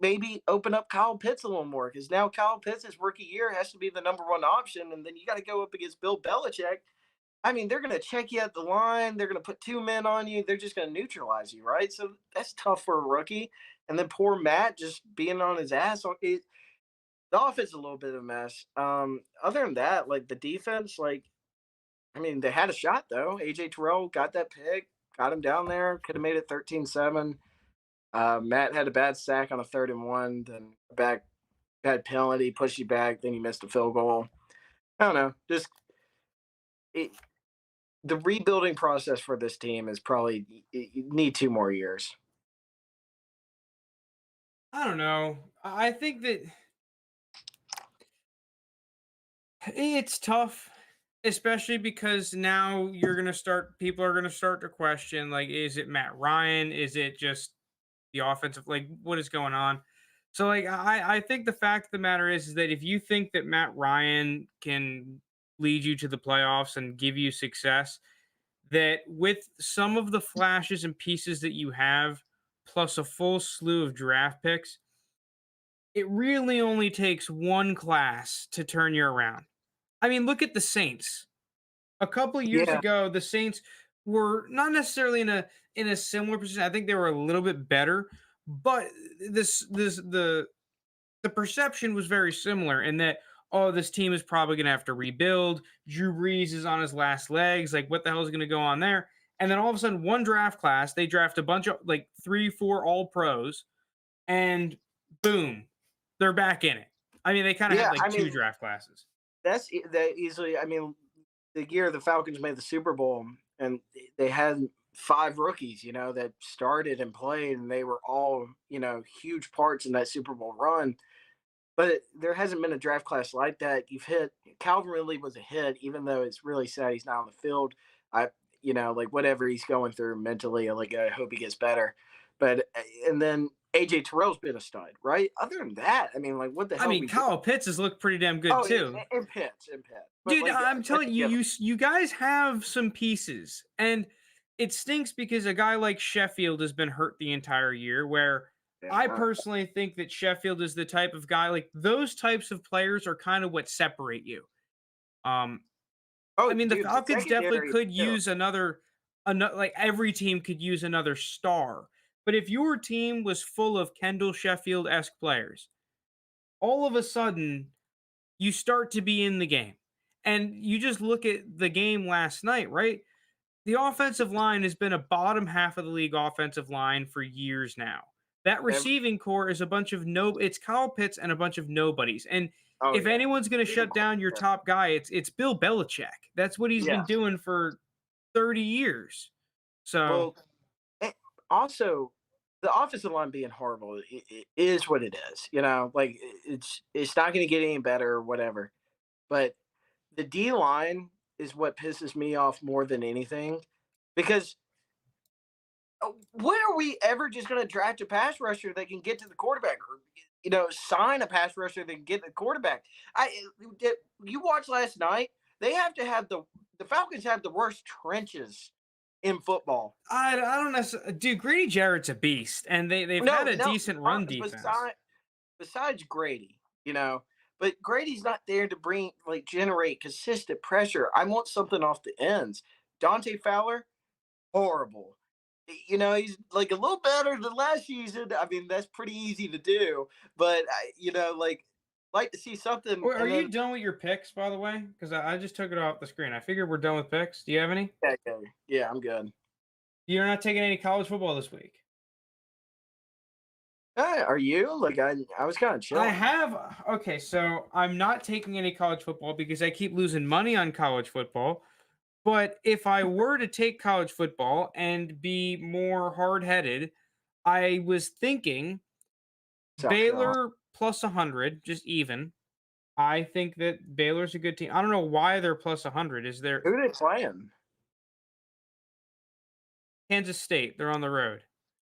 Speaker 2: maybe open up Kyle Pitts a little more because now Kyle Pitts, his rookie year, has to be the number one option. And then you got to go up against Bill Belichick. I mean, they're going to check you at the line. They're going to put two men on you. They're just going to neutralize you, right? So that's tough for a rookie. And then poor Matt just being on his ass. The offense is a little bit of a mess. Other than that, like the defense, like I mean, they had a shot though. AJ Terrell got that pick, got him down there, could have made it 13-7. Matt had a bad sack on a 3rd and 1, then back bad penalty, pushed you back, then you missed a field goal. I don't know. Just it, the rebuilding process for this team is probably you need 2 more years.
Speaker 1: I don't know. I think that it's tough, especially because now people are gonna start to question, like, is it Matt Ryan? Is it just the offensive, like, what is going on? So, like, I think the fact of the matter is that if you think that Matt Ryan can lead you to the playoffs and give you success, that with some of the flashes and pieces that you have, plus a full slew of draft picks, it really only takes one class to turn you around. I mean, look at the Saints. A couple years
Speaker 2: Yeah,
Speaker 1: ago, the Saints were not necessarily in a similar position. I think they were a little bit better, but the perception was very similar in that, oh, this team is probably going to have to rebuild. Drew Brees is on his last legs. Like, what the hell is going to go on there? And then all of a sudden, one draft class, they draft a bunch of like 3, 4 all pros, and boom, they're back in it. I mean, they kind of had
Speaker 2: yeah.
Speaker 1: like
Speaker 2: I
Speaker 1: two
Speaker 2: mean,
Speaker 1: draft classes.
Speaker 2: that easily. I mean, the year the Falcons made the Super Bowl, and they had 5 rookies, that started and played, and they were all, huge parts in that Super Bowl run. But there hasn't been a draft class like that. You've hit Calvin Ridley was a hit, even though it's really sad he's not on the field. I, like whatever he's going through mentally, like I hope he gets better. But and then AJ Terrell's been a stud, right? Other than that, I mean, like what the
Speaker 1: I
Speaker 2: hell are
Speaker 1: mean,
Speaker 2: we doing?
Speaker 1: Kyle Pitts has looked pretty damn good
Speaker 2: Oh,
Speaker 1: too.
Speaker 2: and Pitts. But
Speaker 1: Dude,
Speaker 2: like
Speaker 1: I'm
Speaker 2: that's
Speaker 1: telling you,
Speaker 2: the other.
Speaker 1: you guys have some pieces, and it stinks because a guy like Sheffield has been hurt the entire year. Where I
Speaker 2: Yeah.
Speaker 1: personally think that Sheffield is the type of guy like those types of players are kind of what separate you. Um, I
Speaker 2: Oh,
Speaker 1: mean, the
Speaker 2: dude, the
Speaker 1: Falcons definitely
Speaker 2: secondary
Speaker 1: could
Speaker 2: too.
Speaker 1: use another like every team could use another star. But if your team was full of Kendall Sheffield esque players, all of a sudden you start to be in the game. And you just look at the game last night, right? The offensive line has been a bottom half of the league offensive line for years now. That
Speaker 2: Every,
Speaker 1: receiving core is a bunch of it's Kyle Pitts and a bunch of nobodies. And
Speaker 2: oh
Speaker 1: if
Speaker 2: yeah.
Speaker 1: anyone's going to
Speaker 2: Even
Speaker 1: shut down your
Speaker 2: yeah.
Speaker 1: top guy, it's Bill Belichick. That's what he's been
Speaker 2: Yes.
Speaker 1: doing for 30 years. So,
Speaker 2: Well, also the offensive line being horrible is what it is. Like it's not going to get any better or whatever. But the D line is what pisses me off more than anything, because when are we ever just going to draft a pass rusher that can get to the quarterback, or sign a pass rusher that can get the quarterback? You watched last night. They have to have the Falcons have the worst trenches in football.
Speaker 1: I don't necessarily, dude. Grady Jarrett's a beast, and they've had
Speaker 2: No,
Speaker 1: a
Speaker 2: no.
Speaker 1: decent run defense.
Speaker 2: Besides Grady, but Grady's not there to generate consistent pressure. I want something off the ends. Dante Fowler, horrible. He's like a little better than last season. I mean, that's pretty easy to do, but like to see something.
Speaker 1: Are
Speaker 2: And then
Speaker 1: you done with your picks, by the way? Because I just took it off the screen. I figured we're done with picks. Do you have any?
Speaker 2: yeah, yeah, I'm good.
Speaker 1: You're not taking any college football this week.
Speaker 2: Are you like I was kind of
Speaker 1: I
Speaker 2: chilling.
Speaker 1: have. Okay, so I'm not taking any college football because I keep losing money on college football. But if I were to take college football and be more hard headed, I was thinking
Speaker 2: South Carolina.
Speaker 1: Baylor plus 100, just even. I think that Baylor's a good team. I don't know why they're plus 100. Is there
Speaker 2: Who are they playing?
Speaker 1: Kansas State? They're on the road.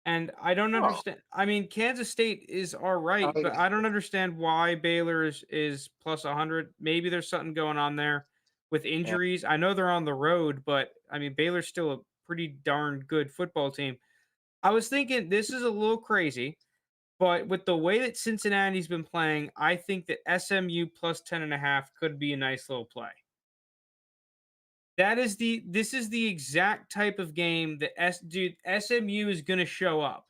Speaker 1: And I don't
Speaker 2: Oh,
Speaker 1: understand. I mean, Kansas State is all right, but
Speaker 2: yeah,
Speaker 1: I don't understand why Baylor is plus 100. Maybe there's something going on there with
Speaker 2: yeah.
Speaker 1: injuries. I know they're on the road, but I mean, Baylor's still a pretty darn good football team. I was thinking this is a little crazy, but with the way that Cincinnati's been playing, I think that SMU plus 10.5 could be a nice little play. This is the exact type of game that SMU is going to show up,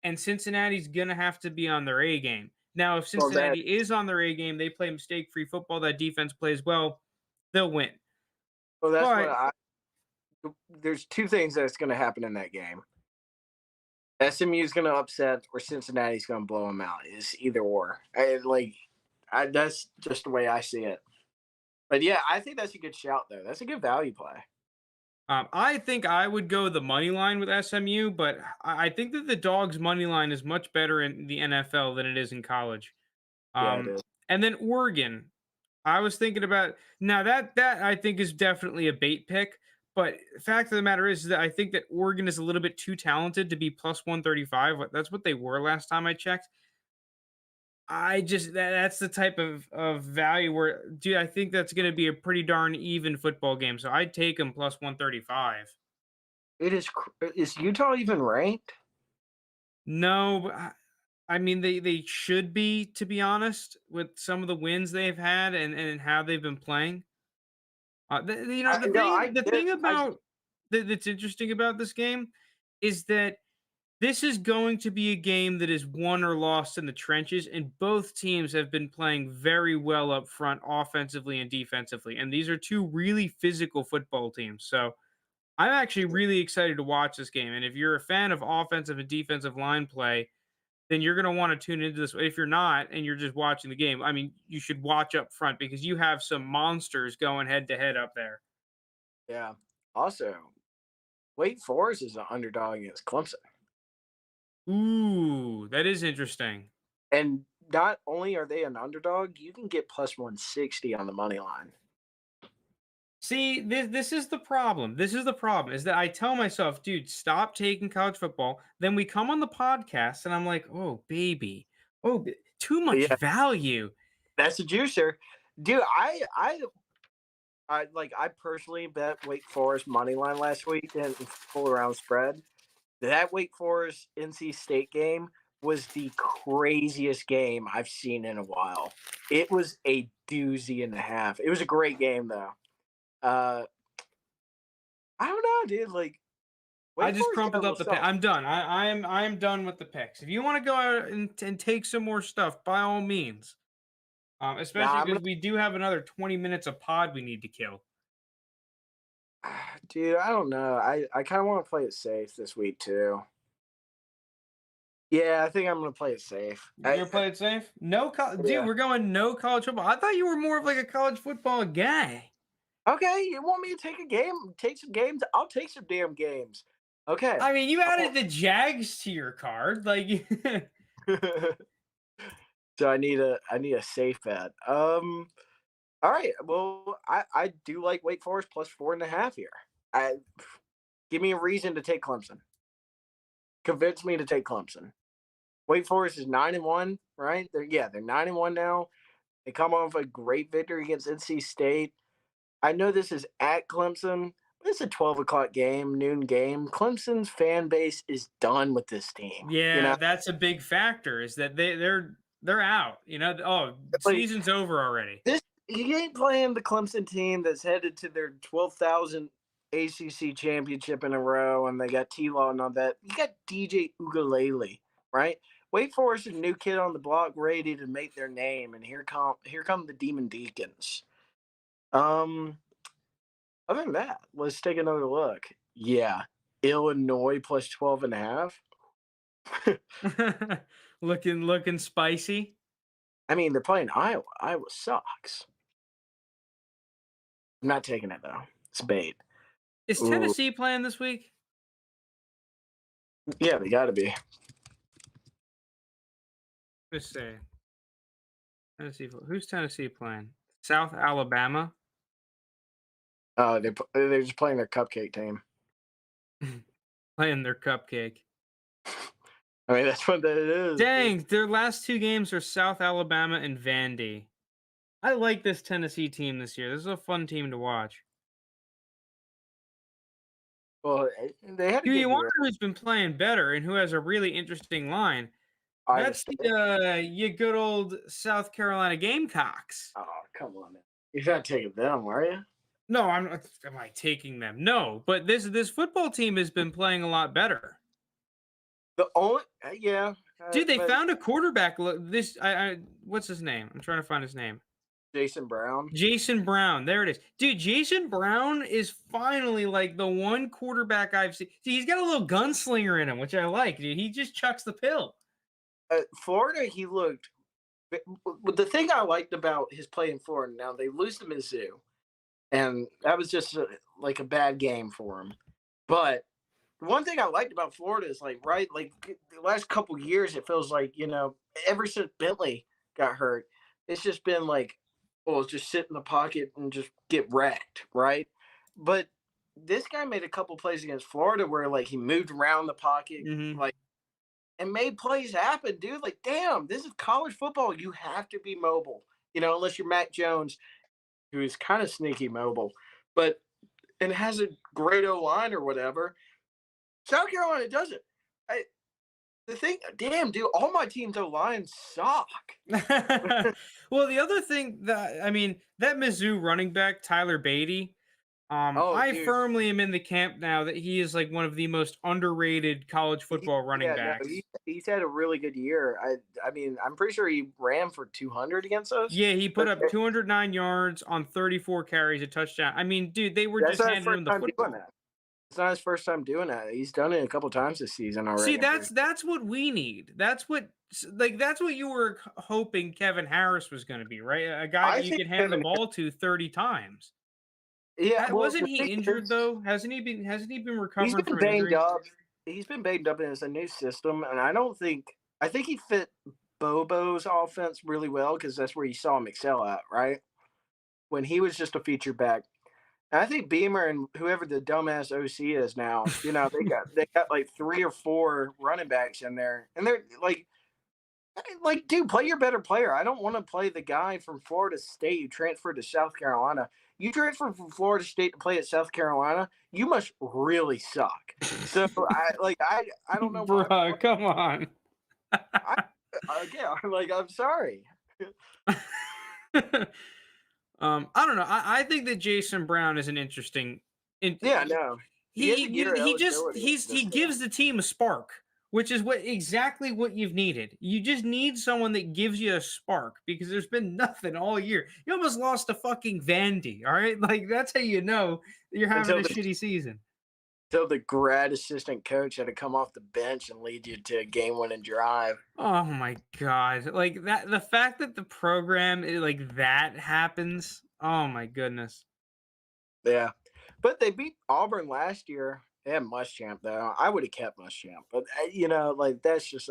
Speaker 1: and Cincinnati's going to have to be on their A game. Now, if
Speaker 2: Well,
Speaker 1: Cincinnati is on their A game, they play mistake-free football, that defense plays well, they'll win.
Speaker 2: that's what
Speaker 1: But
Speaker 2: I. There's two things that's going to happen in that game. SMU is going to upset, or Cincinnati's going to blow them out. It's either or. That's just the way I see it. But yeah, I think that's a good shout though. That's a good value play.
Speaker 1: I think I would go the money line with SMU, but I think that the dogs money line is much better in the NFL than it is in college.
Speaker 2: Yeah, it
Speaker 1: Um,
Speaker 2: is.
Speaker 1: and then Oregon. I was thinking about now that I think is definitely a bait pick, but fact of the matter is that I think that Oregon is a little bit too talented to be plus 135. That's what they were last time I checked. I just that's the type of value where, dude, I think that's going to be a pretty darn even football game. So I'd take them plus 135.
Speaker 2: It is. Is Utah even ranked?
Speaker 1: No, but I mean they should be, to be honest, with some of the wins they've had and how they've been playing. You know,
Speaker 2: No, I
Speaker 1: the
Speaker 2: get.
Speaker 1: thing about that's interesting about this game is that this is going to be a game that is won or lost in the trenches, and both teams have been playing very well up front, offensively and defensively. And these are two really physical football teams. So I'm actually really excited to watch this game. And if you're a fan of offensive and defensive line play, then you're going to want to tune into this. If you're not and you're just watching the game, I mean, you should watch up front because you have some monsters going head to head up there.
Speaker 2: Yeah. Also, Wake Forest is an underdog against Clemson.
Speaker 1: Ooh, that is interesting.
Speaker 2: And not only are they an underdog, you can get plus 160 on the money line.
Speaker 1: See, this is the problem. This is the problem is that I tell myself, dude, stop taking college football. Then we come on the podcast and I'm like, oh, baby. Oh, too much
Speaker 2: Yeah,
Speaker 1: value.
Speaker 2: that's a juicer. Dude, I personally bet Wake Forest money line last week and full around spread. That Wake Forest NC State game was the craziest game I've seen in a while. It was a doozy and a half. It was a great game though. Uh, I don't know, dude. Like
Speaker 1: I
Speaker 2: Wake
Speaker 1: just
Speaker 2: Forest got a
Speaker 1: crumpled
Speaker 2: little
Speaker 1: up the pick.
Speaker 2: something.
Speaker 1: I'm done. I am done with the picks. If you want to go out and take some more stuff, by all means.
Speaker 2: Nah,
Speaker 1: Especially
Speaker 2: I'm
Speaker 1: because we do have another 20 minutes of pod we need to kill.
Speaker 2: dude. I don't know. I kind of want to play it safe this week too. Yeah, I think I'm gonna play it safe.
Speaker 1: You're gonna play it safe? No, dude,
Speaker 2: Yeah.
Speaker 1: we're going no college football. I thought you were more of like a college football guy.
Speaker 2: Okay, you want me to take a game? Take some games? I'll take some damn games. Okay.
Speaker 1: I mean, you
Speaker 2: I
Speaker 1: added
Speaker 2: want-
Speaker 1: the Jags to your card, like.
Speaker 2: so I need a safe bet. All right. Well, I do like Wake Forest plus 4.5 here. I give me a reason to take Clemson. Convince me to take Clemson. Wake Forest is 9-1, right? They're 9-1 now. They come off a great victory against NC State. I know this is at Clemson, but it's a 12 o'clock game, noon game. Clemson's fan base is done with this team.
Speaker 1: Yeah, that's a big factor. Is that they're out. Oh,
Speaker 2: Like
Speaker 1: season's over already.
Speaker 2: this, he ain't playing the Clemson team that's headed to their 12,000 ACC championship in a row, and they got T-Law and all that. You got DJ Ugalele, right? Wake Forest, a new kid on the block, ready to make their name, and here come the Demon Deacons. Um, Other than that, let's take another look. Yeah, Illinois plus 12.5.
Speaker 1: looking spicy.
Speaker 2: I mean, they're playing Iowa. Iowa sucks. I'm not taking it though. It's bait.
Speaker 1: Is
Speaker 2: Ooh,
Speaker 1: Tennessee playing this week?
Speaker 2: yeah, they got to be.
Speaker 1: Let's see. Tennessee. Who's Tennessee playing? South Alabama.
Speaker 2: They're just playing their cupcake team.
Speaker 1: Playing their cupcake.
Speaker 2: I mean, that's what that is.
Speaker 1: Dang, their last two games are South Alabama and Vandy. I like this Tennessee team this year. This is a fun team to watch.
Speaker 2: Well, they had a
Speaker 1: Who
Speaker 2: good
Speaker 1: you wonder
Speaker 2: year.
Speaker 1: who's been playing better and who has a really interesting line?
Speaker 2: Iowa
Speaker 1: That's
Speaker 2: State.
Speaker 1: you good old South Carolina Gamecocks.
Speaker 2: Oh, come on, man. You're not taking them, are you?
Speaker 1: No, I'm not. Am I taking them? No, but this football team has been playing a lot better.
Speaker 2: The only, yeah,
Speaker 1: Dude, they
Speaker 2: but
Speaker 1: found a quarterback. This I what's his name? I'm trying to find his name.
Speaker 2: Jason Brown.
Speaker 1: Jason Brown. There it is. Dude, Jason Brown is finally like the one quarterback I've seen. See, he's got a little gunslinger in him, which I like, dude. He just chucks the pill.
Speaker 2: Florida, he looked. But the thing I liked about his play in Florida, now they lose to Mizzou, and that was just like a bad game for him. But the one thing I liked about Florida is like the last couple years, it feels like ever since Bentley got hurt, it's just been like, well, just sit in the pocket and just get wrecked, right? But this guy made a couple plays against Florida where like he moved around the pocket,
Speaker 1: Mm-hmm.
Speaker 2: like and made plays happen, dude. Like, damn, this is college football. You have to be mobile, unless you're Mac Jones, who is kind of sneaky mobile, but and has a great O line or whatever. South Carolina doesn't. The thing, damn, dude, all my teams O lines suck.
Speaker 1: Well, the other thing that I mean, that Mizzou running back Tyler Beatty,
Speaker 2: Oh,
Speaker 1: I
Speaker 2: dude,
Speaker 1: firmly am in the camp now that he is like one of the most underrated college football running
Speaker 2: yeah, no,
Speaker 1: backs.
Speaker 2: he's had a really good year. I mean, I'm pretty sure he ran for 200 against us.
Speaker 1: Yeah, he put
Speaker 2: But
Speaker 1: up 209 yards on 34 carries, a touchdown. I mean, dude, they were
Speaker 2: that's
Speaker 1: just
Speaker 2: not his
Speaker 1: handing
Speaker 2: first
Speaker 1: him the
Speaker 2: time doing
Speaker 1: football.
Speaker 2: that. It's not his first time doing that. He's done it a couple times this season
Speaker 1: See,
Speaker 2: already.
Speaker 1: that's what we need. That's what you were hoping Kevin Harris was going to be, right? A guy
Speaker 2: I
Speaker 1: that you
Speaker 2: think
Speaker 1: could hand the
Speaker 2: Kevin
Speaker 1: ball to 30 times.
Speaker 2: Yeah, well,
Speaker 1: Wasn't
Speaker 2: the
Speaker 1: he
Speaker 2: thing
Speaker 1: injured
Speaker 2: is,
Speaker 1: though? Hasn't he been
Speaker 2: he's
Speaker 1: recovering
Speaker 2: been
Speaker 1: from an
Speaker 2: banged
Speaker 1: injury?
Speaker 2: up. He's been banged up, and it's a new system, and I think he fit Bobo's offense really well because that's where you saw him excel at, right? When he was just a feature back. And I think Beamer and whoever the dumbass OC is now, they got like 3 or 4 running backs in there, and they're like, dude, play your better player. I don't want to play the guy from Florida State who transferred to South Carolina. You transferred from Florida State to play at South Carolina. You must really suck. So I don't know why.
Speaker 1: Bruh, come on.
Speaker 2: I yeah, like I'm sorry.
Speaker 1: I don't know. I think that Jason Brown is an interesting.
Speaker 2: Yeah, no, he has a year eligibility at
Speaker 1: He
Speaker 2: this point.
Speaker 1: gives the team a spark, which is exactly what you've needed. You just need someone that gives you a spark because there's been nothing all year. You almost lost to fucking Vandy. All right, like that's how you know that you're having
Speaker 2: until
Speaker 1: a
Speaker 2: the
Speaker 1: shitty season.
Speaker 2: until the grad assistant coach had to come off the bench and lead you to a game-winning drive.
Speaker 1: Oh my god, like that. The fact that the program like that happens. Oh my goodness.
Speaker 2: Yeah, but they beat Auburn last year. They had Muschamp though. I would have kept Muschamp, but like that's just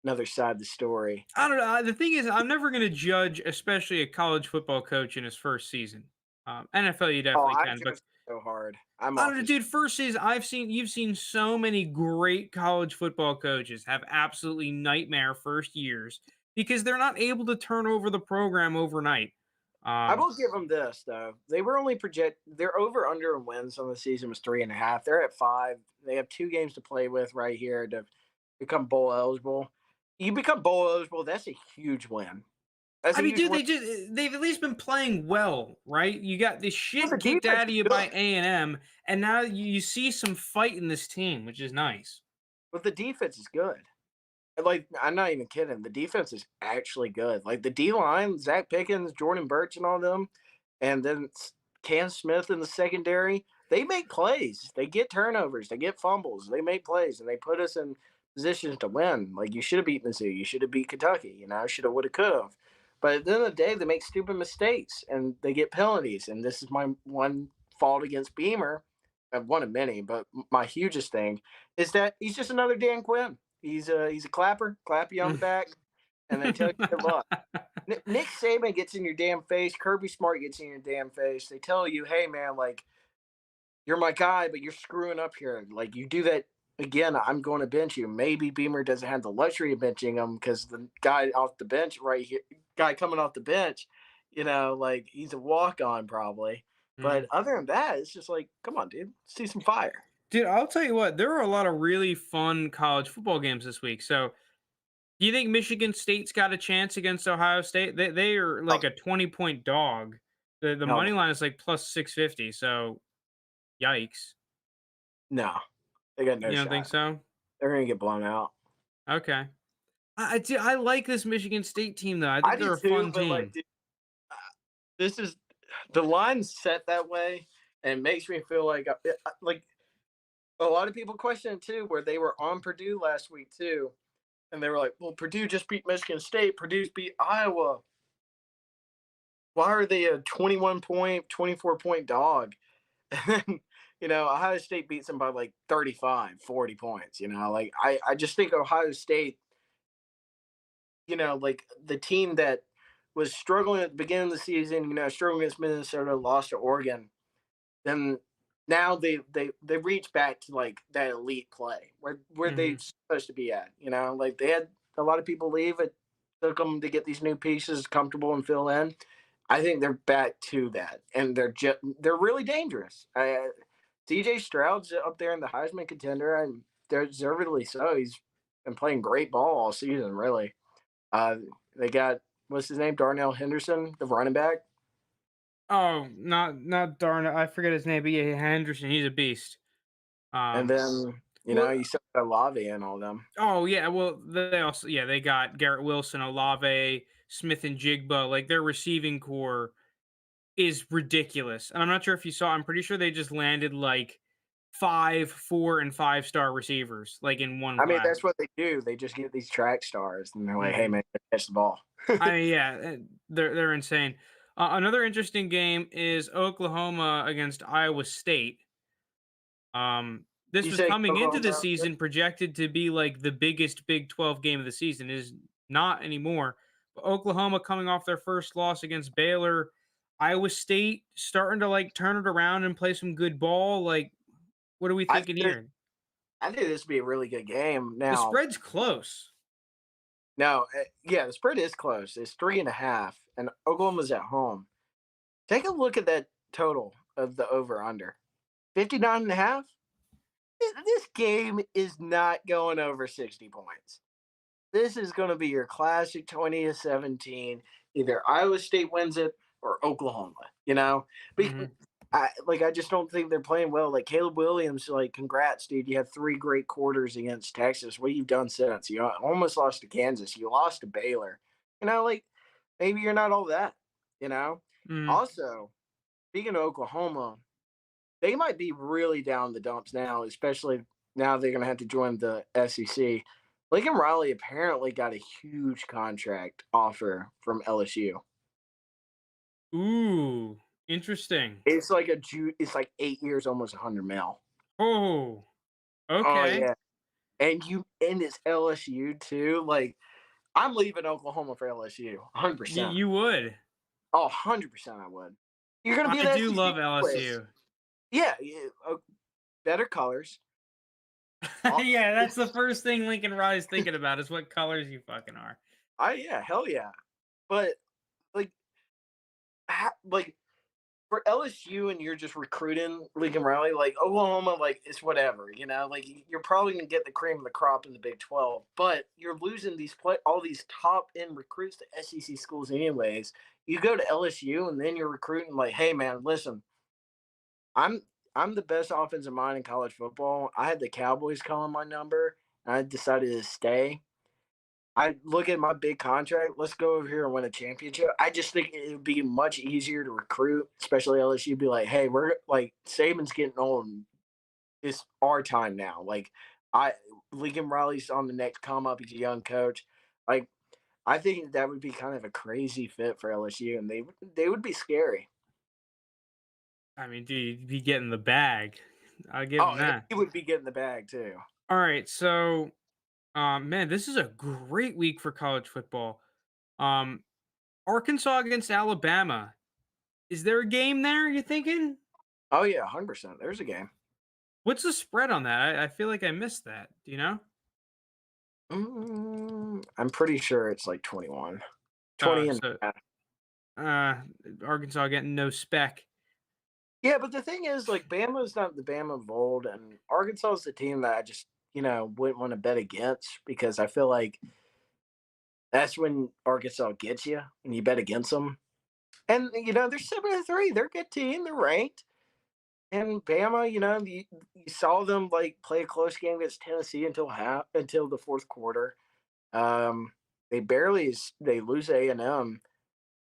Speaker 2: another side of the story.
Speaker 1: I don't know. The thing is, I'm never going to judge, especially a college football coach in his first season. NFL, you
Speaker 2: Oh,
Speaker 1: definitely
Speaker 2: I
Speaker 1: can, but
Speaker 2: judged so hard. I'm
Speaker 1: I don't
Speaker 2: off
Speaker 1: know,
Speaker 2: his.
Speaker 1: dude. First season, you've seen so many great college football coaches have absolutely nightmare first years because they're not able to turn over the program overnight.
Speaker 2: I
Speaker 1: Um,
Speaker 2: will give them this though. They were only their over under and wins on the season was 3.5. They're at 5. They have 2 games to play with right here to become bowl eligible. You become bowl eligible, that's a huge win. That's
Speaker 1: I
Speaker 2: a
Speaker 1: mean,
Speaker 2: huge
Speaker 1: dude,
Speaker 2: win.
Speaker 1: they've at least been playing well, right? You got this
Speaker 2: Well, the
Speaker 1: shit kicked
Speaker 2: defense
Speaker 1: out of
Speaker 2: is
Speaker 1: you by
Speaker 2: good.
Speaker 1: A&M, and now you see some fight in this team, which is nice.
Speaker 2: But the defense is good. Like, I'm not even kidding. The defense is actually good. Like the D line, Zach Pickens, Jordan Burch, and all them, and then Cam Smith in the secondary. They make plays. They get turnovers. They get fumbles. They make plays, and they put us in positions to win. Like you should have beat Mizzou. You should have beat Kentucky. Should have, would have, could have. But at the end of the day, they make stupid mistakes and they get penalties. And this is my one fault against Beamer. One of many, but my hugest thing is that he's just another Dan Quinn. He's a clapper, clap you on the back, and then tell you good luck. Nick Saban gets in your damn face. Kirby Smart gets in your damn face. They tell you, hey man, like you're my guy, but you're screwing up here. Like you do that again, I'm going to bench you. Maybe Beamer doesn't have the luxury of benching him because the guy off the bench right here, guy coming off the bench, like he's a walk on probably. But
Speaker 1: Mhm.
Speaker 2: other than that, it's just like, come on, dude, see some fire.
Speaker 1: Dude, I'll tell you what, there are a lot of really fun college football games this week. So, do you think Michigan State's got a chance against Ohio State? They are
Speaker 2: Oh,
Speaker 1: like a 20-point dog. The
Speaker 2: hell
Speaker 1: money
Speaker 2: no.
Speaker 1: line is like plus 650. So, yikes.
Speaker 2: No, they got no
Speaker 1: You don't think
Speaker 2: shot.
Speaker 1: so?
Speaker 2: They're gonna get blown out.
Speaker 1: Okay. I like this Michigan State team though. I
Speaker 2: I
Speaker 1: think
Speaker 2: do
Speaker 1: they're a
Speaker 2: too,
Speaker 1: fun
Speaker 2: but like,
Speaker 1: team.
Speaker 2: dude, this is the line's set that way, and it makes me feel like a lot of people question it too, where they were on Purdue last week too, and they were like, "Well, Purdue just beat Michigan State. Purdue's beat Iowa. Why are they a 21 point, 24 point dog?" And then, Ohio State beats them by like 35, 40 points. Like I just think Ohio State, like the team that was struggling at the beginning of the season, struggling against Minnesota, lost to Oregon. Then now they reach back to like that elite play where they
Speaker 1: Hmm.
Speaker 2: supposed to be at. Like they had a lot of people leave. It took them to get these new pieces comfortable and fill in. I think they're back to that, and they're really dangerous. DJ Stroud's up there in the Heisman contender, and deservedly so. He's been playing great ball all season, really. Uh, they got what's his name, Darnell Henderson, the running back,
Speaker 1: Oh, not darn it. I forget his name, but yeah, Henderson, he's a beast.
Speaker 2: and
Speaker 1: Um,
Speaker 2: then
Speaker 1: well,
Speaker 2: you still got Olave and all them.
Speaker 1: oh yeah, well they also they got Garrett Wilson, Olave, Smith and Jigba. Like their receiving core is ridiculous. And I'm not sure if you saw, I'm pretty sure they just landed like 5, 4, and 5-star receivers like in one
Speaker 2: I mean,
Speaker 1: class.
Speaker 2: that's what they do. They just get these track stars, and they're like, "Hey,
Speaker 1: Hmm.
Speaker 2: man, catch the ball."
Speaker 1: I mean, yeah, they're insane. Another interesting game is Oklahoma against Iowa State. This
Speaker 2: You
Speaker 1: was
Speaker 2: say
Speaker 1: coming into the
Speaker 2: Oklahoma?
Speaker 1: season projected to be like the biggest Big 12 game of the season. It is not anymore. But Oklahoma coming off their first loss against Baylor, Iowa State starting to like turn it around and play some good ball. Like, what are we
Speaker 2: I
Speaker 1: thinking
Speaker 2: think
Speaker 1: here?
Speaker 2: I think this would be a really good game.
Speaker 1: The
Speaker 2: Now,
Speaker 1: spread's close.
Speaker 2: no, yeah, the spread is close. It's 3.5, and Oklahoma's at home. Take a look at that total of the over under 59.5. This game is not going over 60 points. This is going to be your classic 20-17. Either Iowa State wins it or Oklahoma. You know,
Speaker 1: Hmm.
Speaker 2: I just don't think they're playing well. Like Caleb Williams, like congrats, dude. You had 3 great quarters against Texas. What you've done since? You almost lost to Kansas. You lost to Baylor. Like maybe you're not all that. You know.
Speaker 1: Hmm.
Speaker 2: Also, speaking of Oklahoma, they might be really down the dumps now, especially now they're going to have to join the SEC. Lincoln Riley apparently got a huge contract offer from LSU.
Speaker 1: Ooh, interesting.
Speaker 2: It's like 8 years, almost 100 mil.
Speaker 1: Oh,
Speaker 2: Oh
Speaker 1: okay.
Speaker 2: yeah, and it's LSU too. Like I'm leaving Oklahoma for LSU, 100%.
Speaker 1: You would.
Speaker 2: Oh, 100% I would. You're going to be in
Speaker 1: I
Speaker 2: the
Speaker 1: do
Speaker 2: SEC
Speaker 1: love
Speaker 2: anyways.
Speaker 1: LSU.
Speaker 2: Yeah, yeah, better colors. All,
Speaker 1: Yeah, that's the first thing Lincoln Riley's thinking about is what colors you fucking are.
Speaker 2: yeah, hell yeah. But like, like for LSU and you're just recruiting Lincoln Riley, like Oklahoma, like it's whatever. Like you're probably gonna get the cream of the crop in the Big 12, but you're losing all these top end recruits to SEC schools anyways. You go to LSU and then you're recruiting like, hey man, listen, I'm I'm the best offensive mind in college football. I had the Cowboys calling my number, and I decided to stay. I look at my big contract. Let's go over here and win a championship. I just think it would be much easier to recruit, especially LSU. Be like, hey, we're like Saban's getting old. And it's our time now. Like, I Lincoln Riley's on the next come up. He's a young coach. Like, I think that would be kind of a crazy fit for LSU, and they would be scary.
Speaker 1: I mean, dude, you'd be getting the bag. I'll give
Speaker 2: Oh,
Speaker 1: him
Speaker 2: and
Speaker 1: that.
Speaker 2: he would be getting the bag too.
Speaker 1: All right, so, man, this is a great week for college football. Um, Arkansas against Alabama. Is there a game there? You thinking?
Speaker 2: Oh yeah, 100%. There's a game.
Speaker 1: What's the spread on that? I feel like I missed that. Do you know?
Speaker 2: I'm pretty sure it's like 21. 20 and
Speaker 1: So
Speaker 2: a half.
Speaker 1: uh, Arkansas getting no spec.
Speaker 2: Yeah, but the thing is, like, Bama's not the Bama of old, and Arkansas is the team that I just, wouldn't want to bet against because I feel like that's when Arkansas gets you and you bet against them. And they're 7-3. They're a good team. They're ranked. And Bama, you saw them like play a close game against Tennessee until the fourth quarter. Um, they lose A&M.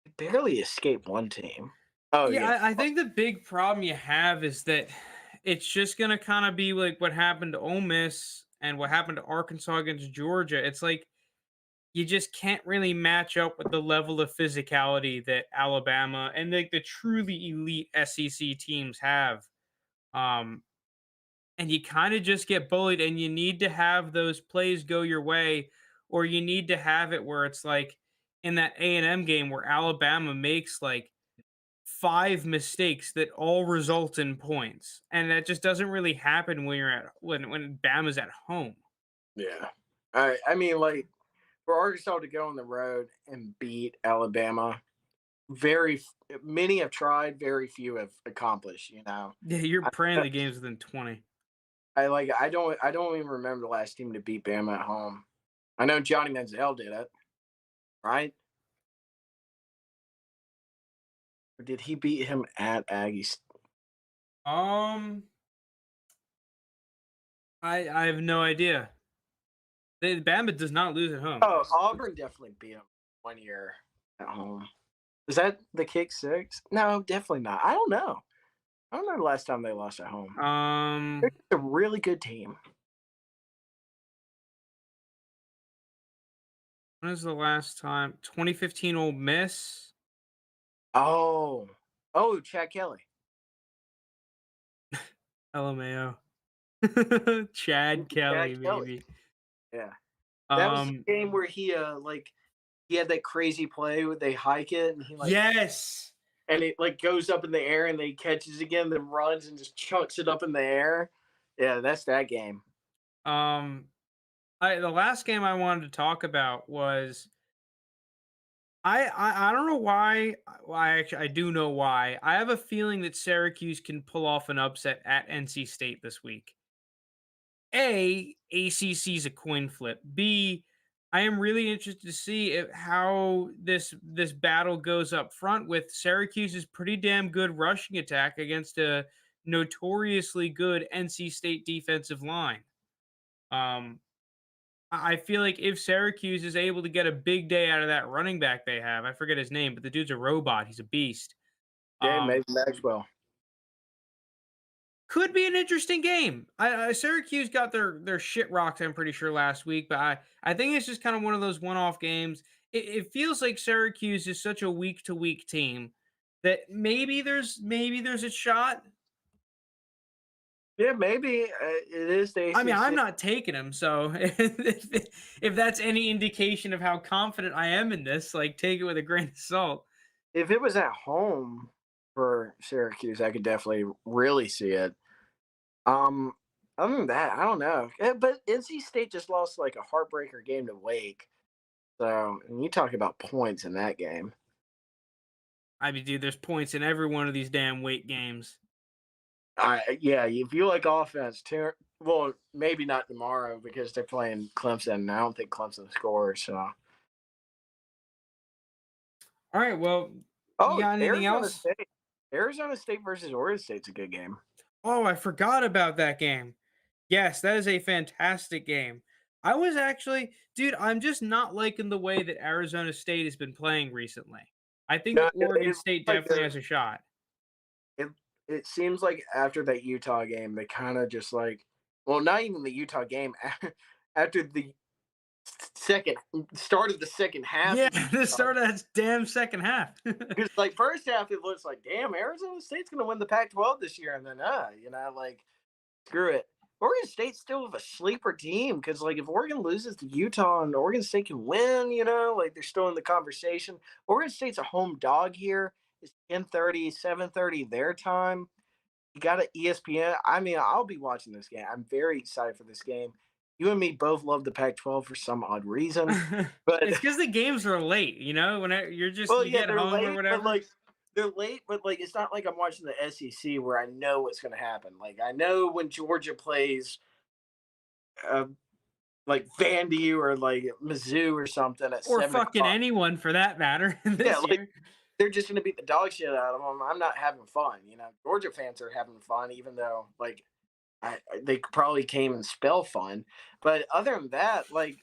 Speaker 2: They barely escape one team. Oh
Speaker 1: Yeah,
Speaker 2: yeah.
Speaker 1: I think the big problem you have is that it's just gonna kind of be like what happened to Ole Miss and what happened to Arkansas against Georgia. It's like you just can't really match up with the level of physicality that Alabama and like the truly elite SEC teams have. Um, and you kind of just get bullied, and you need to have those plays go your way, or you need to have it where it's like in that A&M game where Alabama makes like 5 mistakes that all result in points, and that just doesn't really happen when when Bama's at home.
Speaker 2: Yeah. I mean, like for Arkansas to go on the road and beat Alabama, many have tried, very few have accomplished.
Speaker 1: Yeah, you're
Speaker 2: I,
Speaker 1: praying the game's within 20.
Speaker 2: I don't even remember the last team to beat Bama at home. I know Johnny Manziel did it, right? Or did he beat him at Aggies?
Speaker 1: Um, I have no idea. Bama does not lose at home.
Speaker 2: Oh, Auburn definitely beat him 1 year at home. Is that the kick six? No, definitely not. I don't know. I don't know the last time they lost at home. They're
Speaker 1: Um,
Speaker 2: a really good team.
Speaker 1: when was the last time? 2015 Ole Miss.
Speaker 2: Oh, oh, Chad Kelly.
Speaker 1: LMAO. Chad
Speaker 2: Chad
Speaker 1: Kelly,
Speaker 2: Kelly.
Speaker 1: baby.
Speaker 2: Yeah, that was the
Speaker 1: Um,
Speaker 2: game where he had that crazy play where they hike it and he
Speaker 1: yes.
Speaker 2: and it like goes up in the air and then he catches again, then runs and just chunks it up in the air. Yeah, that's that game.
Speaker 1: Um, the last game I wanted to talk about was I don't know why. Why actually I do know why. I have a feeling that Syracuse can pull off an upset at NC State this week. ACC is a coin flip. B, I am really interested to see how this battle goes up front with Syracuse's pretty damn good rushing attack against a notoriously good NC State defensive line. Um, I feel like if Syracuse is able to get a big day out of that running back they have, I forget his name, but the dude's a robot. He's a beast.
Speaker 2: Yeah,
Speaker 1: Um,
Speaker 2: maybe Maxwell.
Speaker 1: Could be an interesting game. Syracuse got their shit rocked, I'm pretty sure, last week, but I think it's just kind of one of those one-off games. It feels like Syracuse is such a week-to-week team that maybe there's a shot.
Speaker 2: Yeah, maybe it is the
Speaker 1: I mean, I'm
Speaker 2: ACC.
Speaker 1: not taking him, so if that's any indication of how confident I am in this, like take it with a grain of salt.
Speaker 2: If it was at home for Syracuse, I could definitely really see it. Um, Other than that, I don't know. But NC State just lost like a heartbreaker game to Wake. So, and you talk about points in that game.
Speaker 1: I mean, dude, there's points in every one of these damn weight games.
Speaker 2: Yeah, if you like offense, well, maybe not tomorrow because they're playing Clemson, and I don't think Clemson scores. So,
Speaker 1: All right, well, you
Speaker 2: oh,
Speaker 1: got anything else?
Speaker 2: Arizona State versus Oregon State's a good game.
Speaker 1: Oh, I forgot about that game. Yes, that is a fantastic game. I was actually, dude, I'm just not liking the way that Arizona State has been playing recently. I think
Speaker 2: No,
Speaker 1: that Oregon
Speaker 2: it,
Speaker 1: State
Speaker 2: like
Speaker 1: definitely has a shot.
Speaker 2: it, it seems like after that Utah game, they kind of just like, well, not even the Utah game. After the second start of the second half
Speaker 1: Yeah,
Speaker 2: of the
Speaker 1: the
Speaker 2: Utah,
Speaker 1: start of that damn second half.
Speaker 2: because like first half it looks like damn Arizona State's gonna win the Pac-12 this year, and then like screw it. Oregon State's still a sleeper team because like if Oregon loses to Utah and Oregon State can win, like they're still in the conversation. Oregon State's a home dog here. It's 10:30, 7:30 their time. You got an ESPN. I mean, I'll be watching this game. I'm very excited for this game. You and me both love the Pac-12 for some odd reason, but
Speaker 1: It's because the games are late, when
Speaker 2: well,
Speaker 1: you
Speaker 2: yeah,
Speaker 1: get
Speaker 2: they're
Speaker 1: home or
Speaker 2: late, but
Speaker 1: whatever.
Speaker 2: like they're late, but like it's not like I'm watching the SEC where I know what's going to happen. Like I know when Georgia plays, uh, like Vandy or like Mizzou or something at
Speaker 1: Or
Speaker 2: seven
Speaker 1: fucking
Speaker 2: o'clock.
Speaker 1: anyone for that matter
Speaker 2: Yeah,
Speaker 1: this
Speaker 2: like
Speaker 1: year.
Speaker 2: they're just going to beat the dog shit out of them. I'm not having fun. Georgia fans are having fun, even though like they probably came and spell fun. But other than that, like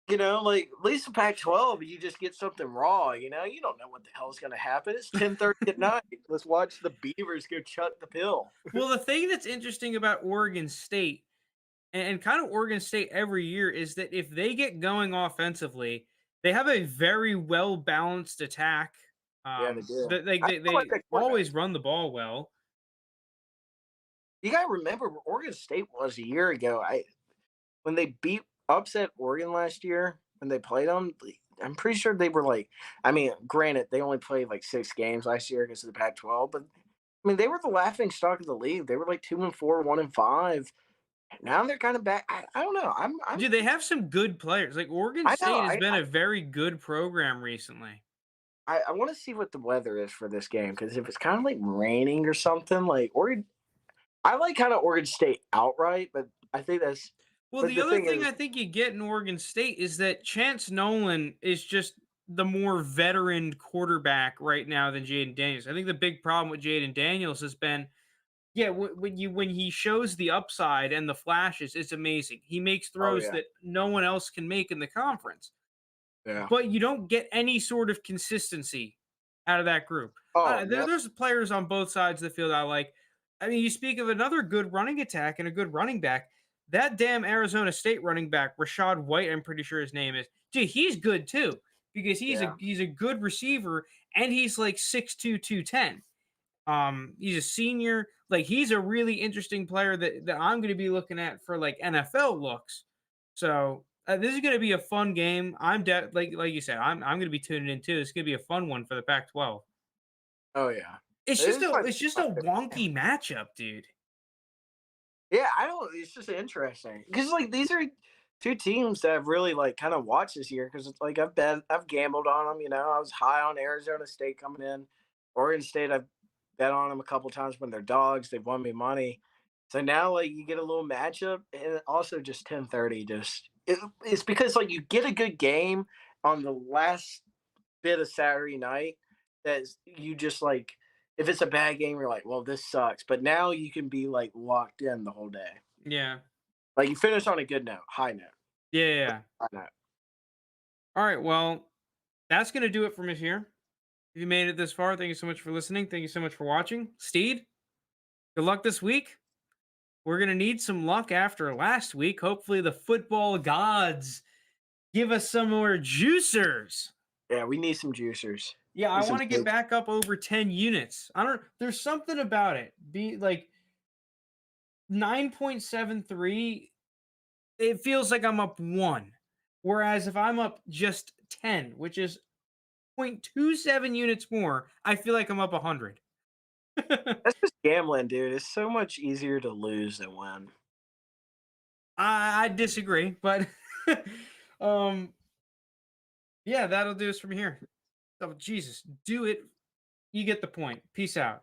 Speaker 2: like at least the Pac-12, you just get something raw. You don't know what the hell's going to happen. It's 10:30 at night. Let's watch the Beavers go chuck the pill.
Speaker 1: Well, the thing that's interesting about Oregon State and kind of Oregon State every year is that if they get going offensively, they have a very well balanced attack.
Speaker 2: Yeah, they do. I
Speaker 1: They
Speaker 2: like that quarterback.
Speaker 1: always run the ball well.
Speaker 2: You got to remember where Oregon State was a year ago. When they upset Oregon last year when they played them. I'm pretty sure they were like. I mean, granted, they only played like 6 games last year against the Pac-12, but I mean, they were the laughing stock of the league. They were like 2-4, 1-5. Now they're kind of back. I don't know.
Speaker 1: Dude, they have some good players. Like Oregon
Speaker 2: I know.
Speaker 1: State has been a very good program recently.
Speaker 2: I want to see what the weather is for this game because if it's kind of like raining or something, like Oregon, I like kind of Oregon State outright, but I think that's.
Speaker 1: Well,
Speaker 2: But
Speaker 1: the
Speaker 2: the
Speaker 1: other
Speaker 2: thing
Speaker 1: thing
Speaker 2: is,
Speaker 1: I think you get in Oregon State is that Chance Nolan is just the more veteran quarterback right now than Jaden Daniels. I think the big problem with Jaden Daniels has been, yeah, when he shows the upside and the flashes, it's amazing. He makes
Speaker 2: oh
Speaker 1: throws
Speaker 2: yeah,
Speaker 1: that no one else can make in the conference,
Speaker 2: yeah,
Speaker 1: but you don't get any sort of consistency out of that group.
Speaker 2: oh no,
Speaker 1: There's players on both sides of the field I like. I mean, you speak of another good running attack and a good running back. That damn Arizona State running back, Rashad White, I'm pretty sure his name is. Dude, he's good too. because
Speaker 2: Yeah.
Speaker 1: he's a good receiver and he's like 6'2", 210. He's a senior. Like he's a really interesting player that I'm going to be looking at for like NFL looks. So this is going to be a fun game. Like you said, I'm going to be tuning in too. It's going to be a fun one for the Pac-12.
Speaker 2: Oh yeah.
Speaker 1: It's
Speaker 2: It
Speaker 1: just
Speaker 2: is
Speaker 1: a
Speaker 2: my favorite game.
Speaker 1: wonky matchup, dude.
Speaker 2: Yeah, I don't. It's just interesting because like these are two teams that I've really like kind of watched this year because it's like I've gambled on them. You know, I was high on Arizona State coming in. Oregon State, I've bet on them a couple times when they're dogs. They've won me money. So now like you get a little matchup and also just 10:30. It's because like you get a good game on the last bit of Saturday night that you just like if it's a bad game, you're like, well, this sucks. But now you can be like locked in the whole day.
Speaker 1: Yeah.
Speaker 2: Like you finish on a good note, high note,
Speaker 1: Yeah.
Speaker 2: high note.
Speaker 1: All right. Well, that's going to do it from us here. If you made it this far, thank you so much for listening. Thank you so much for watching. Steed, good luck this week. We're going to need some luck after last week. Hopefully, the football gods give us some more juicers.
Speaker 2: Yeah, we need some juicers.
Speaker 1: Yeah, I
Speaker 2: Need some
Speaker 1: want to get
Speaker 2: big-
Speaker 1: back up over 10 units. I don't, there's something about it. Be like 9.73, it feels like I'm up one. Whereas if I'm up just 10, which is 0.27 units more, I feel like I'm up 100.
Speaker 2: That's just gambling, dude. It's so much easier to lose than win.
Speaker 1: I disagree, but um, yeah, that'll do us from here. Oh, Jesus, do it. You get the point. Peace out.